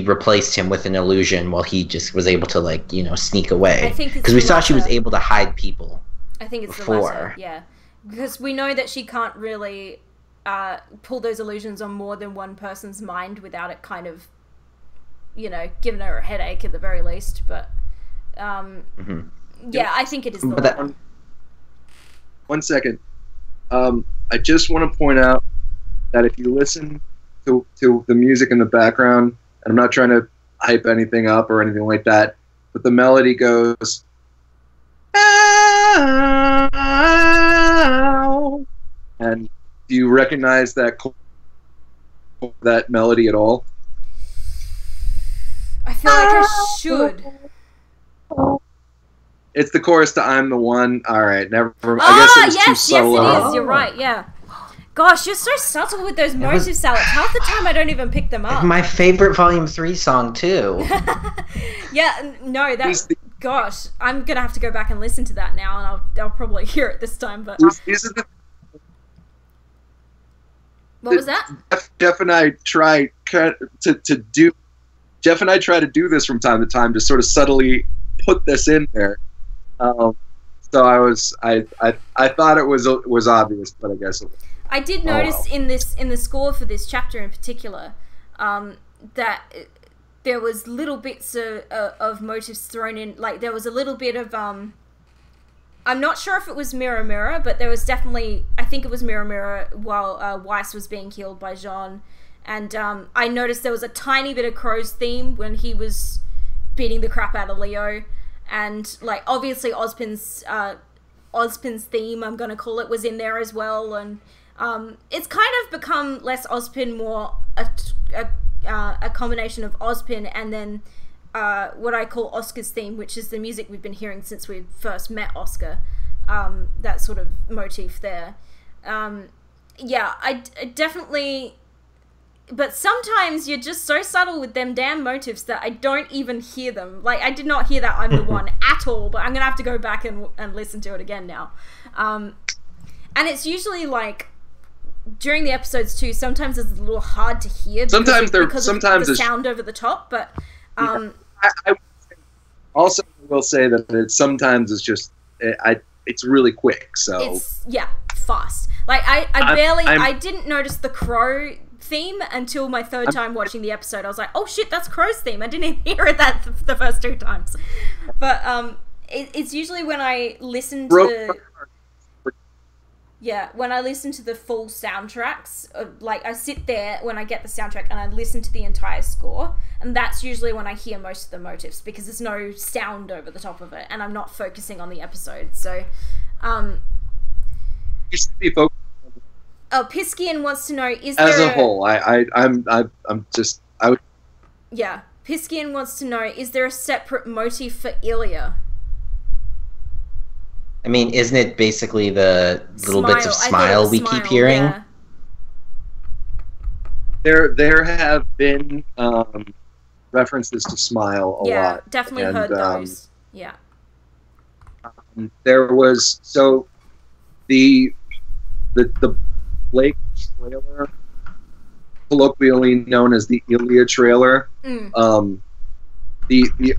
replaced him with an illusion while he just was able to, like, sneak away? I think it's because we saw she was able to hide people. I think it's before. the latter, yeah. Because we know that she can't really pull those illusions on more than one person's mind without it kind of, giving her a headache at the very least. But, yeah, I think it is the latter. One second. I just want to point out that if you listen to the music in the background, and I'm not trying to hype anything up or anything like that, but the melody goes, "Ow." And do you recognize that melody at all? I feel like I should. It's the chorus to "I'm the One." All right, never. Oh, I guess it was too yes, subtle. it is. You're right. Yeah. Gosh, you're so subtle with those motive salads. Half the time, I don't even pick them up. My favorite Volume 3 song too. Yeah, no, gosh, I'm gonna have to go back and listen to that now, and I'll probably hear it this time. But what was that? Jeff and I try to do. Jeff and I try to do this from time to time to sort of subtly put this in there. So I thought it was obvious, but I guess it was. I did notice in the score for this chapter in particular, that there was little bits of motifs thrown in. Like there was a little bit of I'm not sure if it was Mirror Mirror, but there was definitely, I think it was Mirror Mirror while Weiss was being killed by Jean, and I noticed there was a tiny bit of Crow's theme when he was beating the crap out of Leo, and like obviously Ozpin's theme, I'm gonna call it, was in there as well, and it's kind of become less Ozpin, more a combination of Ozpin and then what I call Oscar's theme, which is the music we've been hearing since we first met Oscar. That sort of motif there. Yeah, I definitely. But sometimes you're just so subtle with them damn motifs that I don't even hear them. Like, I did not hear that "I'm the One" at all, but I'm going to have to go back and listen to it again now. And it's usually, like, during the episodes, too, sometimes it's a little hard to hear. Sometimes the sound over the top, but... I also will say that sometimes it's just... it's really quick, so... It's, fast. Like, I didn't notice the Crow theme until my third time watching the episode. I was like, oh shit, that's Crow's theme. I didn't even hear that the first two times. But it's usually when I listen to when I listen to the full soundtracks, like I sit there when I get the soundtrack and I listen to the entire score, and that's usually when I hear most of the motifs because there's no sound over the top of it and I'm not focusing on the episode. So you should be focused. Oh, Piskian wants to know, is as there a whole, I'm just I would. Yeah, Piskian wants to know, is there a separate motif for Ilya? I mean, isn't it basically the little bits of smile we keep hearing? Yeah. there have been references to Smile a Yeah, lot. definitely And, heard those. Yeah. There was the Blake trailer, colloquially known as the Ilya trailer. The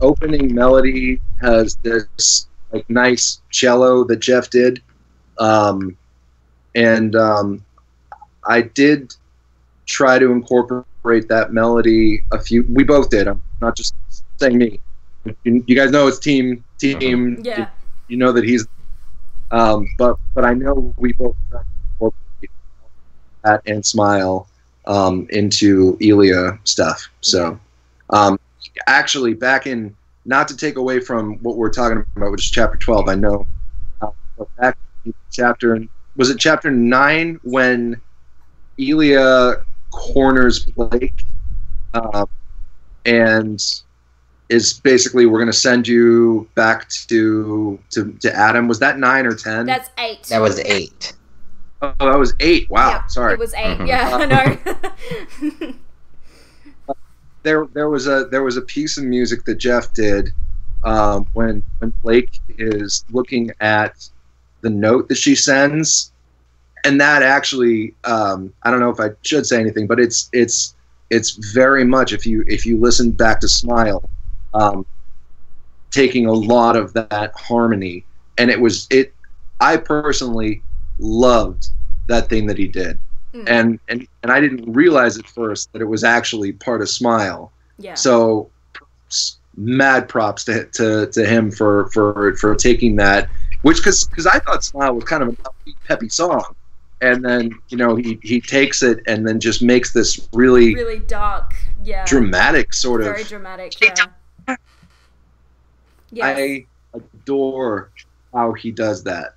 opening melody has this like nice cello that Jeff did, and I did try to incorporate that melody. We both did. I'm not just saying me. You guys know it's team. Yeah. You know that he's. But I know we both tried to incorporate that and Smile into Ilya stuff. So, actually, back in, not to take away from what we're talking about, which is chapter 12, I know, but back in was it chapter 9 when Ilya corners Blake and is basically, we're going to send you back to Adam. Was that 9 or 10? That's 8. That was 8. Oh, that was 8. Wow, Yeah, sorry. it was 8. Yeah, I know. There was a piece of music that Jeff did when Blake is looking at the note that she sends, and that actually I don't know if I should say anything, but it's very much, if you listen back to Smile, taking a lot of that harmony, and I personally loved that thing that he did. And I didn't realize at first that it was actually part of Smile. Yeah. So mad props to him for taking that, which because I thought Smile was kind of an upbeat, peppy song, and then he takes it and then just makes this really dark, dramatic sort very of. dramatic. Yeah. Yes. I adore how he does that.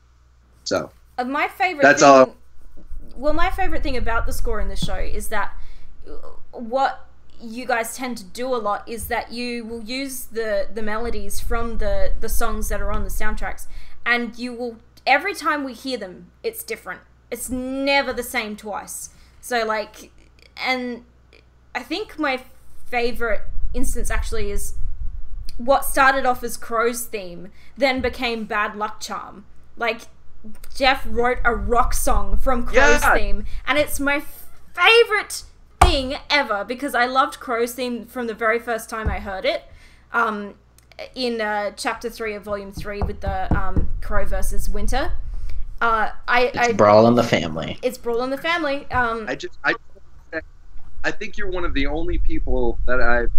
So my favorite. That's thing, all. Well, my favorite thing about the score in the show is that what you guys tend to do a lot is that you will use the melodies from the songs that are on the soundtracks, and you will, every time we hear them, it's different. It's never the same twice. So like, and I think my favorite instance actually is what started off as Crow's theme then became Bad Luck Charm. Like, Jeff wrote a rock song from Crow's theme, and it's my favorite thing ever because I loved Crow's theme from the very first time I heard it, in chapter 3 of volume 3 with the Crow versus Winter. It's Brawl in the Family. It's Brawl in the Family. I think you're one of the only people that I've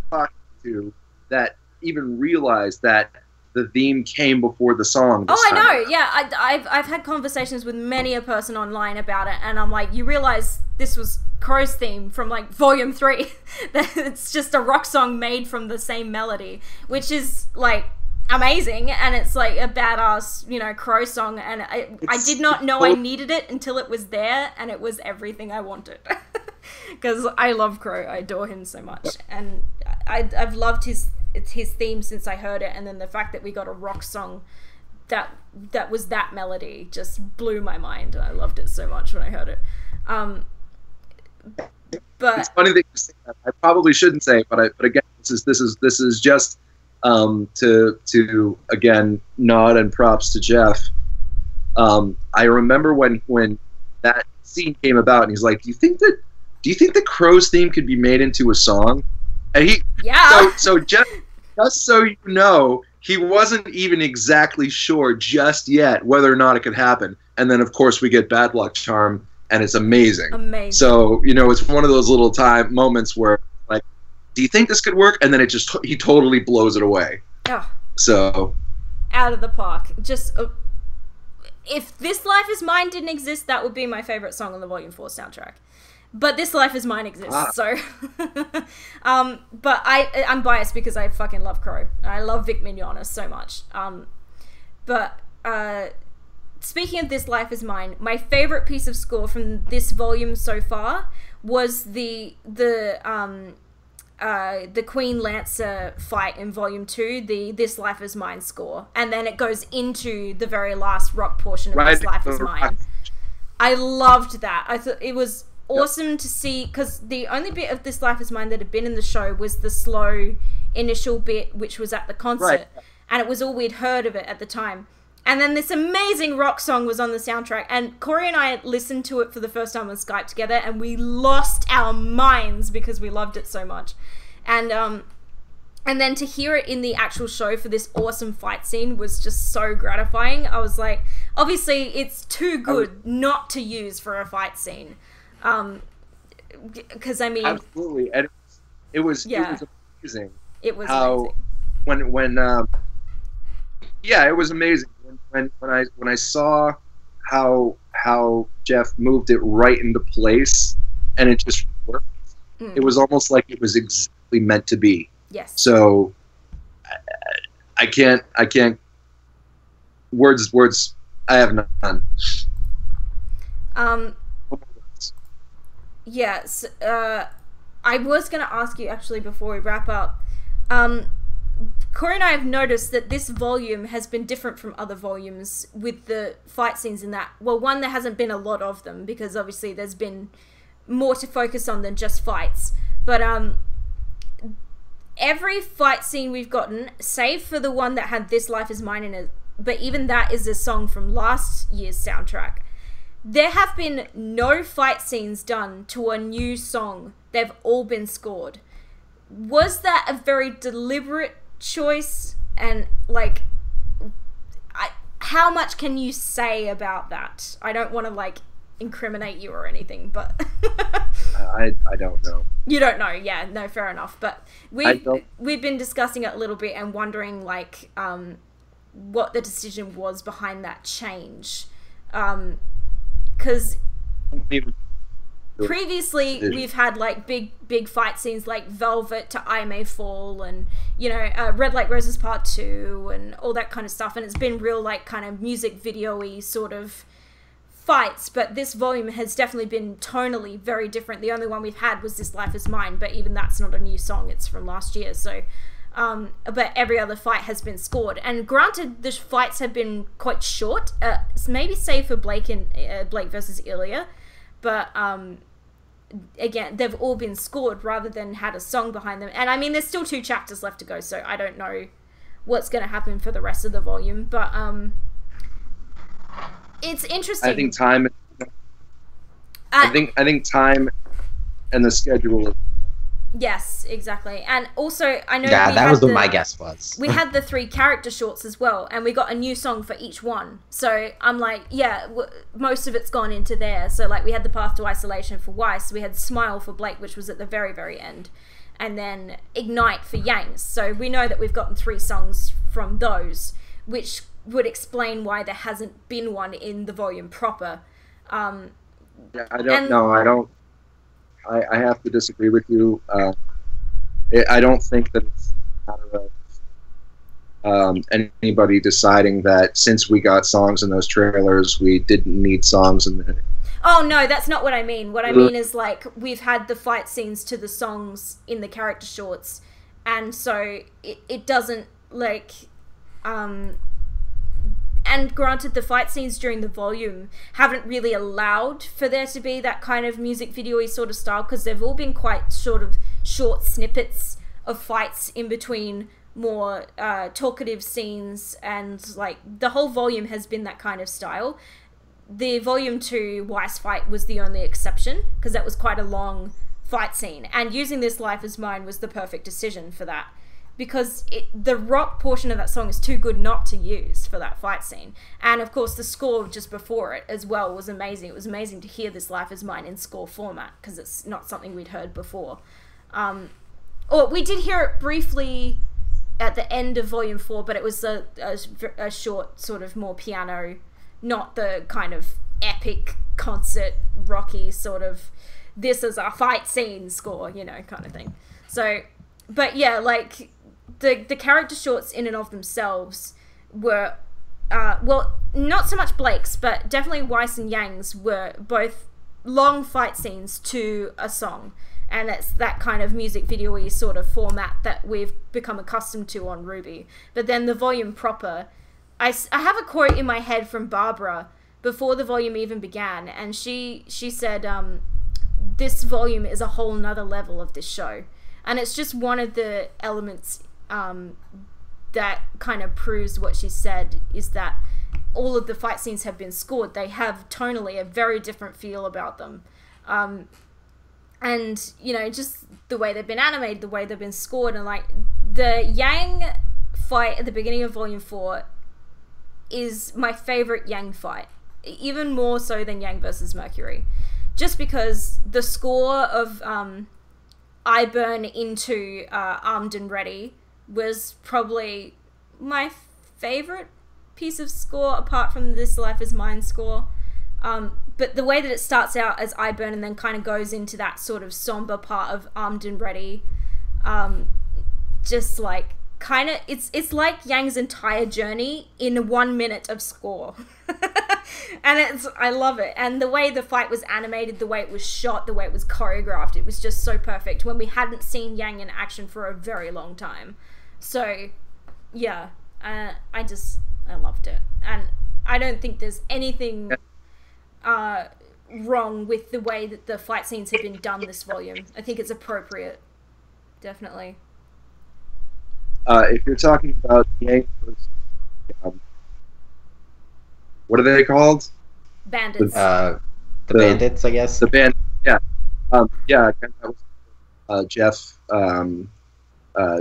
talked to that even realized that the theme came before the song. I know. Yeah, I've had conversations with many a person online about it, and I'm like, you realize this was Crow's theme from like volume 3. That it's just a rock song made from the same melody, which is like amazing, and it's like a badass, Crow song, and I did not know I needed it until it was there, and it was everything I wanted. Because I love Crow, I adore him so much, and I've loved his theme since I heard it, and then the fact that we got a rock song that was that melody just blew my mind, and I loved it so much when I heard it. But it's funny that you say that. I probably shouldn't say it, but again, this is just to again nod and props to Jeff. I remember when that scene came about, and he's like, "Do you think that Crow's theme could be made into a song?" And so just so you know, he wasn't even exactly sure just yet whether or not it could happen. And then of course we get Bad Luck Charm, and it's amazing. Amazing. So it's one of those little moments where like, do you think this could work? And then he totally blows it away. Oh. So out of the park. Just if This Life Is Mine didn't exist, that would be my favorite song on the Volume 4 soundtrack. But This Life Is Mine exists, so. But I'm biased because I fucking love Crow. I love Vic Mignogna so much. But speaking of This Life Is Mine, my favorite piece of score from this volume so far was the Queen Lancer fight in volume 2, the This Life Is Mine score, and then it goes into the very last rock portion of This Life Is Mine. I loved that. I thought it was awesome to see, because the only bit of This Life Is Mine that had been in the show was the slow initial bit, which was at the concert, Right. and it was all we'd heard of it at the time. And then this amazing rock song was on the soundtrack, and Cory and I listened to it for the first time on Skype together, and we lost our minds because we loved it so much. And then to hear it in the actual show for this awesome fight scene was just so gratifying. I was like, obviously it's too good not to use for a fight scene. Because I mean, absolutely, and it was amazing. It was how amazing. Yeah, it was amazing when I saw how Jeff moved it right into place, and it just worked. It was almost like it was exactly meant to be. Yes. So I can't words. I have none. Yes. I was going to ask you actually before we wrap up. Cory and I have noticed that this volume has been different from other volumes with the fight scenes in that. Well, one, there hasn't been a lot of them because obviously there's been more to focus on than just fights. But every fight scene we've gotten, save for the one that had This Life Is Mine in it, but even that is a song from last year's soundtrack, there have been no fight scenes done to a new song. They've all been scored. Was that a very deliberate choice? And, like, how much can you say about that? I don't want to, like, incriminate you or anything, but... I don't know. You don't know, yeah, no, fair enough. But we've been discussing it a little bit and wondering, like, what the decision was behind that change. Because previously we've had, like, big fight scenes like Velvet to I May Fall and, you know, Red Like Roses Part 2 and all that kind of stuff. And it's been real, like, kind of music video-y sort of fights, but this volume has definitely been tonally very different. The only one we've had was This Life Is Mine, but even that's not a new song, it's from last year. So but every other fight has been scored, and granted the fights have been quite short, maybe save for Blake versus Ilya, but again, they've all been scored rather than had a song behind them. And I mean, there's still 2 chapters left to go, so I don't know what's going to happen for the rest of the volume, but it's interesting. I think time. I think time and the schedule. Yes, exactly. And also, I know. Yeah, that was what my guess was. We had the 3 character shorts as well, and we got a new song for each one. So I'm like, yeah, most of it's gone into there. So like, we had the Path to Isolation for Weiss, we had Smile for Blake, which was at the very, very end, and then Ignite for Yangs. So we know that we've gotten 3 songs from those, which would explain why there hasn't been one in the volume proper. Yeah, I don't know. I have to disagree with you. I don't think that it's a matter of anybody deciding that since we got songs in those trailers, we didn't need songs in there. Oh, no, that's not what I mean. What I mean is, like, we've had the fight scenes to the songs in the character shorts, and so it doesn't, like... And granted, the fight scenes during the volume haven't really allowed for there to be that kind of music video-y sort of style, because they've all been quite sort of short snippets of fights in between more talkative scenes, and like the whole volume has been that kind of style. The volume 2 Weiss fight was the only exception, because that was quite a long fight scene, and using This Life Is Mine was the perfect decision for that. Because the rock portion of that song is too good not to use for that fight scene. And of course the score just before it as well was amazing. It was amazing to hear This Life Is Mine in score format, because it's not something we'd heard before. Or we did hear it briefly at the end of Volume 4, but it was a short sort of more piano, not the kind of epic concert rocky sort of this is a fight scene score, you know, kind of thing. So, but yeah, like... The character shorts in and of themselves were, well, not so much Blake's, but definitely Weiss and Yang's were both long fight scenes to a song. And it's that kind of music video-y sort of format that we've become accustomed to on RWBY. But then the volume proper, I have a quote in my head from Barbara before the volume even began, and she said, this volume is a whole nother level of this show, and it's just one of the elements that kind of proves what she said, is that all of the fight scenes have been scored. They have tonally a very different feel about them, and you know, just the way they've been animated, the way they've been scored. And like the Yang fight at the beginning of volume 4 is my favorite Yang fight, even more so than Yang versus Mercury, just because the score of I Burn into Armed and Ready was probably my favorite piece of score apart from This Life Is Mine score. But the way that it starts out as I Burn and then kind of goes into that sort of somber part of Armed and Ready, just like kind of, it's like Yang's entire journey in 1 minute of score. And I love it. And the way the fight was animated, the way it was shot, the way it was choreographed, it was just so perfect when we hadn't seen Yang in action for a very long time. So yeah, I loved it. And I don't think there's anything wrong with the way that the fight scenes have been done this volume. I think it's appropriate, definitely. If you're talking about Yang versus, what are they called? Bandits. The Bandits, I guess. The band, yeah. Yeah, that was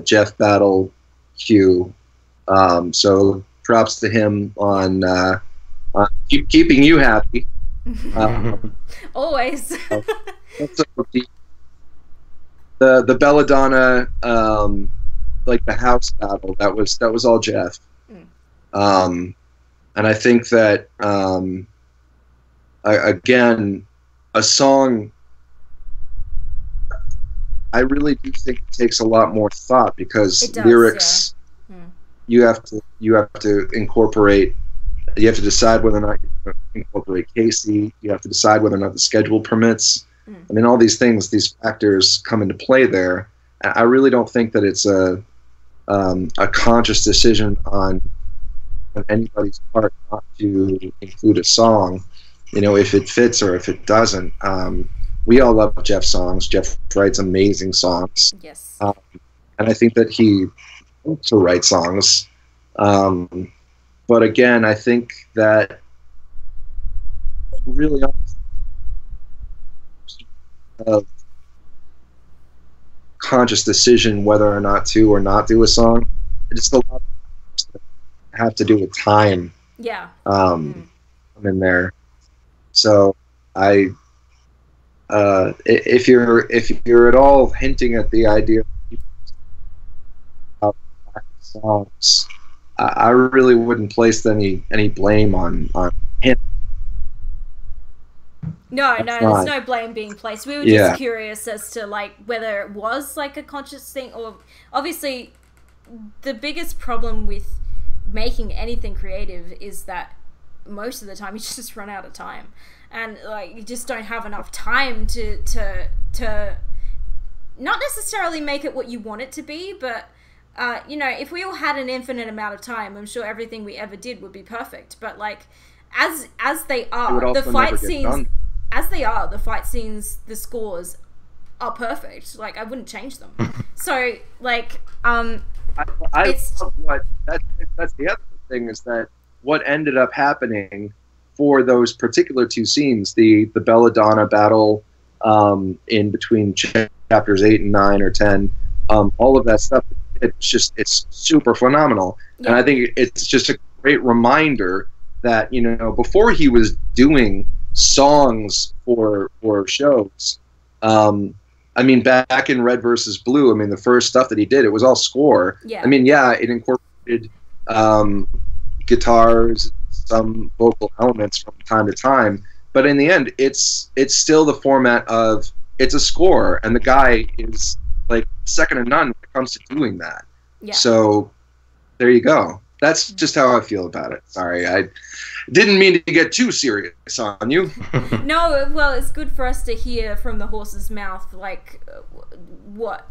Jeff Battle Q. So props to him on keeping you happy. Always. The Belladonna, like the house battle, that was all Jeff. And I think that again, a song, I really do think it takes a lot more thought, because lyrics, yeah. you have to incorporate. You have to decide whether or not you're going to incorporate Casey. You have to decide whether or not the schedule permits. I mean, all these things, these factors come into play there. I really don't think that it's a conscious decision on anybody's part not to include a song, you know, if it fits or if it doesn't. We all love Jeff's songs. Jeff writes amazing songs. Yes. And I think that he wants to write songs. But again, I think that really a conscious decision whether or not to or not do a song. It's a lot of have to do with time. Yeah. I'm in there. So if you're at all hinting at the idea of songs, I really wouldn't place any blame on him. No, there's no blame being placed. We were just curious as to like whether it was like a conscious thing, or obviously the biggest problem with making anything creative is that most of the time you just run out of time, and like you just don't have enough time to not necessarily make it what you want it to be, but you know, if we all had an infinite amount of time, I'm sure everything we ever did would be perfect. But like as they are, the fight scenes, the fight scenes, the scores are perfect. Like I wouldn't change them. So like that's the other thing, is that what ended up happening for those particular two scenes, the Belladonna battle in between chapters 8 and 9 or 10, all of that stuff, it's super phenomenal. Yeah. And I think it's just a great reminder that, you know, before he was doing songs for shows, I mean, back in Red versus Blue, I mean, the first stuff that he did, it was all score. Yeah. I mean, yeah, it incorporated guitars, some vocal elements from time to time, but in the end, it's still the format of, it's a score, and the guy is like second to none when it comes to doing that. Yeah. So there you go. That's just how I feel about it. Sorry, I didn't mean to get too serious on you. No, well, it's good for us to hear from the horse's mouth, like, what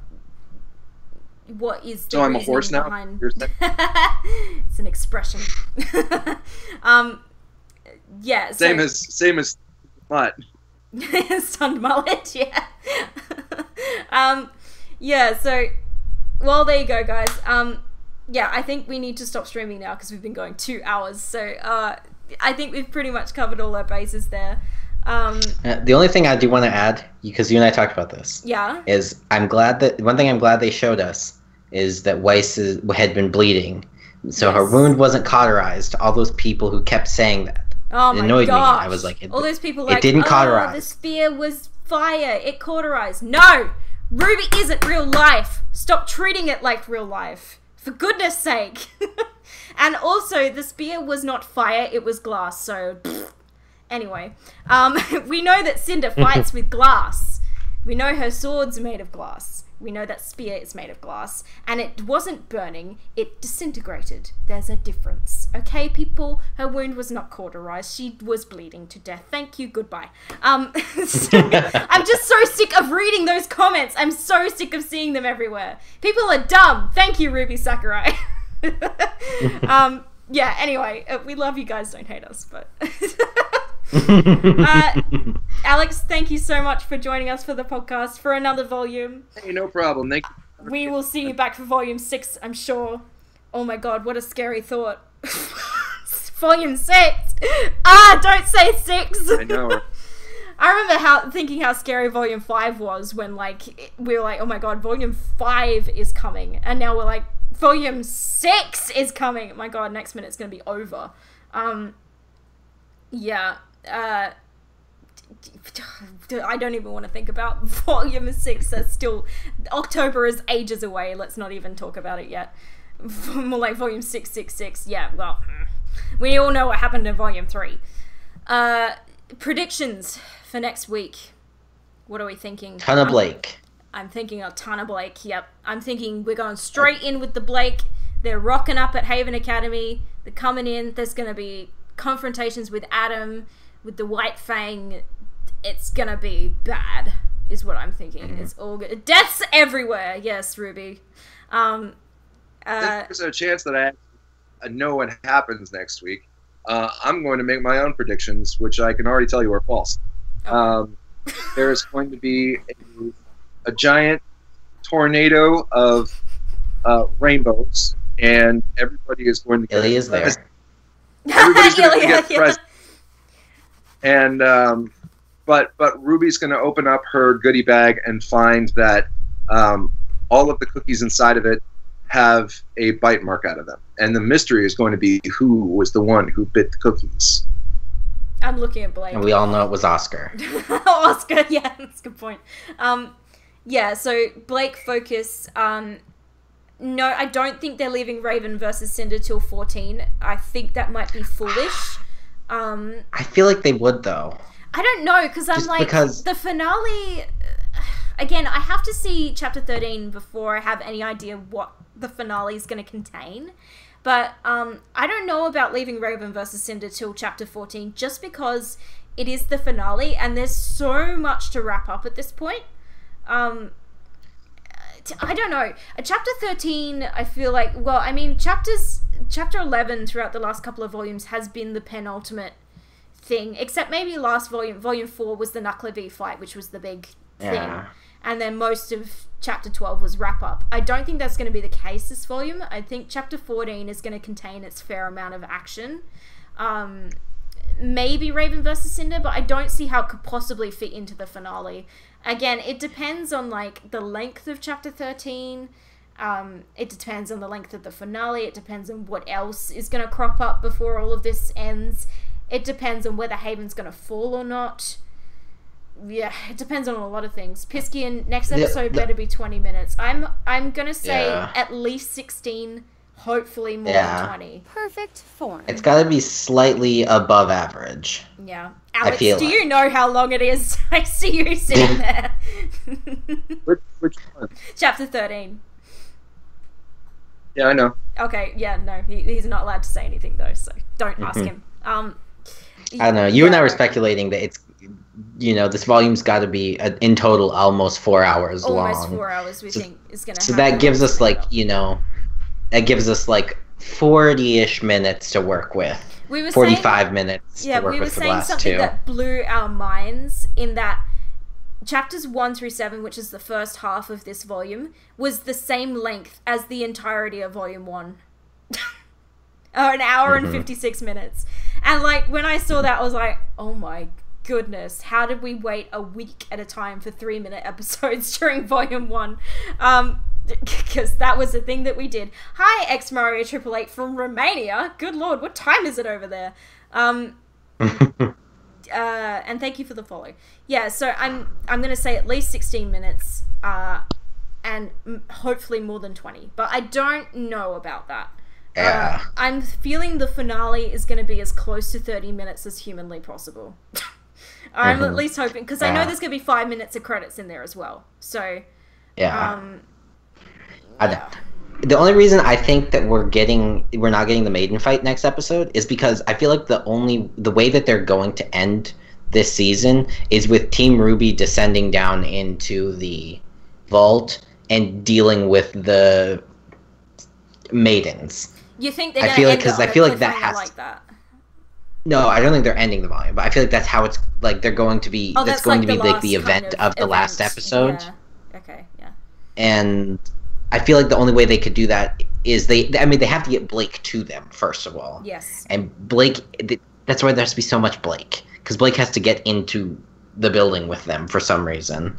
is the so I'm a horse now? Behind... It's an expression. Yeah. Same as mutt. Stunned mullet, yeah. Yeah, so, well, there you go, guys. Yeah, I think we need to stop streaming now because we've been going 2 hours. So, I think we've pretty much covered all our bases there. The only thing I do want to add, because you and I talked about this, is one thing I'm glad they showed us is that Weiss had been bleeding, so her wound wasn't cauterized. All those people who kept saying that, it annoyed me. I was like, all those people it didn't cauterize. The spear was fire. It cauterized. No, RWBY isn't real life. Stop treating it like real life, for goodness sake. And also, the spear was not fire. It was glass. So. Anyway, we know that Cinder fights with glass. We know her sword's made of glass. We know that spear is made of glass. And it wasn't burning, it disintegrated. There's a difference. Okay, people? Her wound was not cauterized. She was bleeding to death. Thank you, goodbye. I'm just so sick of reading those comments. I'm so sick of seeing them everywhere. People are dumb. Thank you, RWBY Sakurai. Yeah, anyway, we love you guys. Don't hate us, but... Alex, thank you so much for joining us for the podcast for another volume. Hey, no problem. Thank you. We will see you back for volume 6, I'm sure. Oh my god, what a scary thought. Volume 6! Don't say 6! I know. I remember thinking how scary volume 5 was when, like, we were like, oh my god, volume 5 is coming. And now we're like, volume 6 is coming! Oh my god, next minute's gonna be over. Yeah. I don't even want to think about volume 6. That's still... October is ages away. Let's not even talk about it yet. More like volume 666. Yeah, well... We all know what happened in volume 3. Predictions for next week. What are we thinking? Ton of Blake. I'm thinking a ton of Blake, yep. I'm thinking we're going straight in with the Blake. They're rocking up at Haven Academy. They're coming in. There's going to be confrontations with Adam, with the White Fang. It's going to be bad, is what I'm thinking. It's all good. Deaths everywhere. Yes, RWBY. There's a chance that I know what happens next week. I'm going to make my own predictions, which I can already tell you are false. Okay. There's going to be a giant tornado of rainbows, and everybody is going to get Ilya's there. Everybody's going to get presents. And but Ruby's going to open up her goodie bag and find that all of the cookies inside of it have a bite mark out of them, and the mystery is going to be who was the one who bit the cookies. I'm looking at Blake. And we all know it was Oscar. Oscar, yeah, that's a good point. Yeah, so Blake focus. No, I don't think they're leaving Raven versus Cinder till 14. I think that might be foolish. I feel like they would, though. I don't know, because I'm like, the finale... Again, I have to see Chapter 13 before I have any idea what the finale is going to contain. But I don't know about leaving Raven versus Cinder till Chapter 14, just because it is the finale, and there's so much to wrap up at this point. I don't know. Chapter 13, I feel like... Well, I mean, Chapter 11 throughout the last couple of volumes has been the penultimate thing. Except maybe last volume. Volume 4 was the Knuckler V fight, which was the big thing. And then most of Chapter 12 was wrap-up. I don't think that's going to be the case this volume. I think Chapter 14 is going to contain its fair amount of action. Maybe Raven versus Cinder, but I don't see how it could possibly fit into the finale. Again, it depends on, like, the length of Chapter 13. It depends on the length of the finale. It depends on what else is going to crop up before all of this ends. It depends on whether Haven's going to fall or not. Yeah, it depends on a lot of things. Piskian, next episode better be 20 minutes. I'm going to say at least 16, hopefully more than 20. Perfect form. It's got to be slightly above average. Yeah. Alex, do you know how long it is? I see you sitting there. Which one? Chapter 13. Yeah, I know. Okay, yeah, no, he's not allowed to say anything, though, so don't ask him. I don't know. You and I were speculating that it's, you know, this volume's got to be, in total, almost 4 hours long. Almost 4 hours, we think, is going to happen. So that gives us, like, you know, that gives us, like, 40-ish minutes to work with. we were 45 minutes yeah, to work we were with for the saying last something two. that blew our minds in that chapters 1 through 7, which is the first half of this volume, was the same length as the entirety of volume 1. An hour and 56 minutes. And like when I saw that, I was like, oh my goodness, how did we wait a week at a time for 3-minute episodes during volume 1? Because that was the thing that we did. Hi, X Mario 888 from Romania. Good lord, what time is it over there? And thank you for the follow. Yeah, so I'm gonna say at least 16 minutes, and hopefully more than 20. But I don't know about that. Yeah. I'm feeling the finale is going to be as close to 30 minutes as humanly possible. I'm at least hoping, because I know there's going to be 5 minutes of credits in there as well. So, yeah. The only reason I think that we're not getting the maiden fight next episode is because I feel like the way that they're going to end this season is with Team RWBY descending down into the vault and dealing with the maidens. You think they're going to end it on a cliffhanger like that? No, I don't think they're ending the volume, but I feel like that's how it's like they're going to be. That's going to be like the event of the last episode. Yeah. Okay. Yeah. And I feel like the only way they could do that is they have to get Blake to them first of all. Yes. And Blake, that's why there has to be so much Blake, because Blake has to get into the building with them for some reason,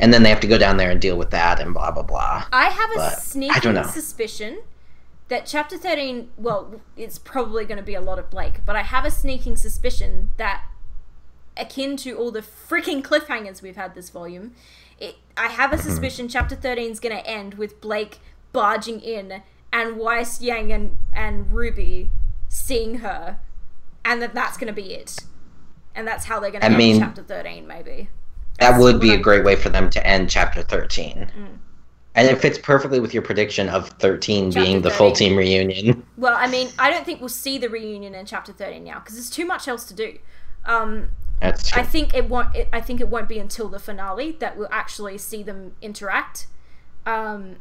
and then they have to go down there and deal with that and blah blah blah. I have a sneaking suspicion that chapter 13, well, it's probably going to be a lot of Blake, but I have a sneaking suspicion that, akin to all the freaking cliffhangers we've had this volume, I have a suspicion chapter 13 is going to end with Blake barging in and Weiss, Yang, and RWBY seeing her, and that's going to be it. And that's how they're going to end chapter 13, maybe. That would be a great way for them to end chapter 13. And it fits perfectly with your prediction of 13 being the full team reunion. Well, I mean, I don't think we'll see the reunion in chapter 13 now, because there's too much else to do. That's true. I think it won't be until the finale that we'll actually see them interact. And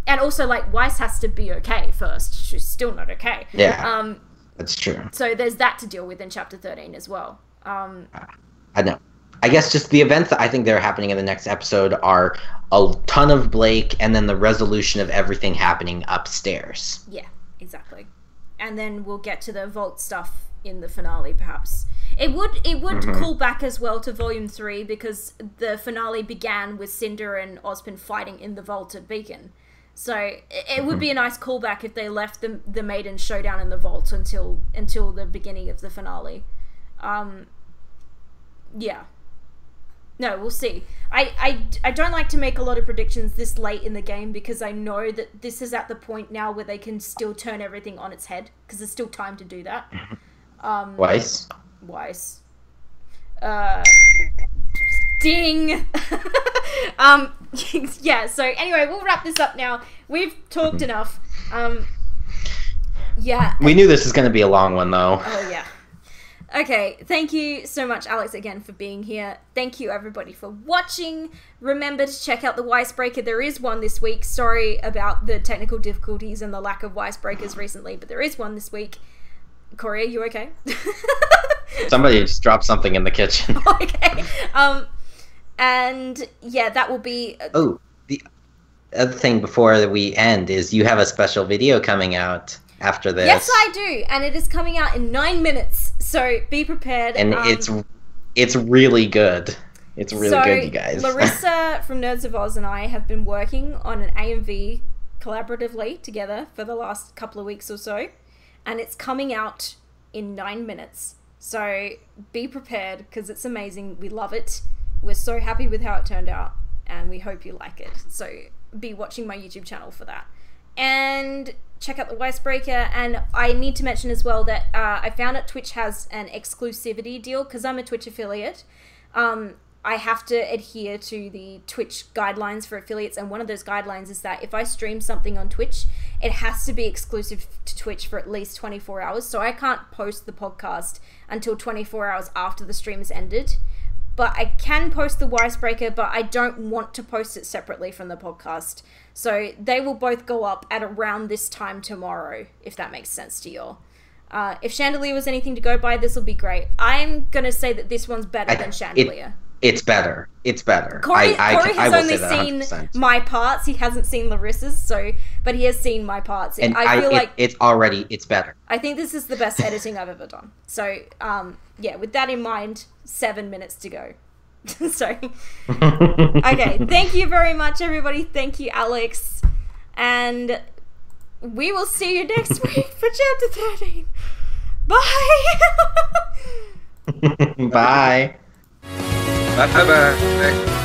also, like, Weiss has to be okay first. She's still not okay. Yeah, that's true. So there's that to deal with in chapter 13 as well. I know. I guess just the events that I think that are happening in the next episode are a ton of Blake and then the resolution of everything happening upstairs. Yeah, exactly. And then we'll get to the vault stuff in the finale, perhaps. It would call back as well to Volume 3, because the finale began with Cinder and Ozpin fighting in the vault at Beacon. So it would be a nice callback if they left the maiden showdown in the vault until the beginning of the finale. Yeah. No, we'll see. I don't like to make a lot of predictions this late in the game, because I know that this is at the point now where they can still turn everything on its head, because there's still time to do that. Weiss. Ding! Yeah, so anyway, we'll wrap this up now. We've talked enough. Yeah. We knew this was going to be a long one, though. Oh, yeah. Okay, thank you so much, Alex, again, for being here. Thank you, everybody, for watching. Remember to check out the Icebreaker. There is one this week. Sorry about the technical difficulties and the lack of Icebreakers recently, but there is one this week. Cory, are you okay? Somebody just dropped something in the kitchen. Okay. And, yeah, that will be... Oh, the other thing before we end is you have a special video coming out after this. Yes, I do, and it is coming out in 9 minutes, so be prepared. And it's really good. It's really good, you guys. Larissa from Nerds of Oz and I have been working on an AMV collaboratively together for the last couple of weeks or so, and it's coming out in 9 minutes. So be prepared, because it's amazing. We love it. We're so happy with how it turned out, and we hope you like it. So be watching my YouTube channel for that. And check out the Icebreaker. And I need to mention as well that I found that Twitch has an exclusivity deal, because I'm a Twitch affiliate. I have to adhere to the Twitch guidelines for affiliates, and one of those guidelines is that if I stream something on Twitch, it has to be exclusive to Twitch for at least 24 hours. So I can't post the podcast until 24 hours after the stream has ended. But I can post the Icebreaker, but I don't want to post it separately from the podcast. So they will both go up at around this time tomorrow, if that makes sense to you all. If Chandelier was anything to go by, this will be great. I'm gonna say that this one's better than Chandelier. It's better. It's better. Corey has will only say that seen 100%. my parts. He hasn't seen Larissa's, but he has seen my parts. And I feel like it's better. I think this is the best editing I've ever done. So, yeah, with that in mind, 7 minutes to go. So, okay, thank you very much, everybody. Thank you, Alex. And we will see you next week for Chapter 13. Bye! Bye. Bye bye.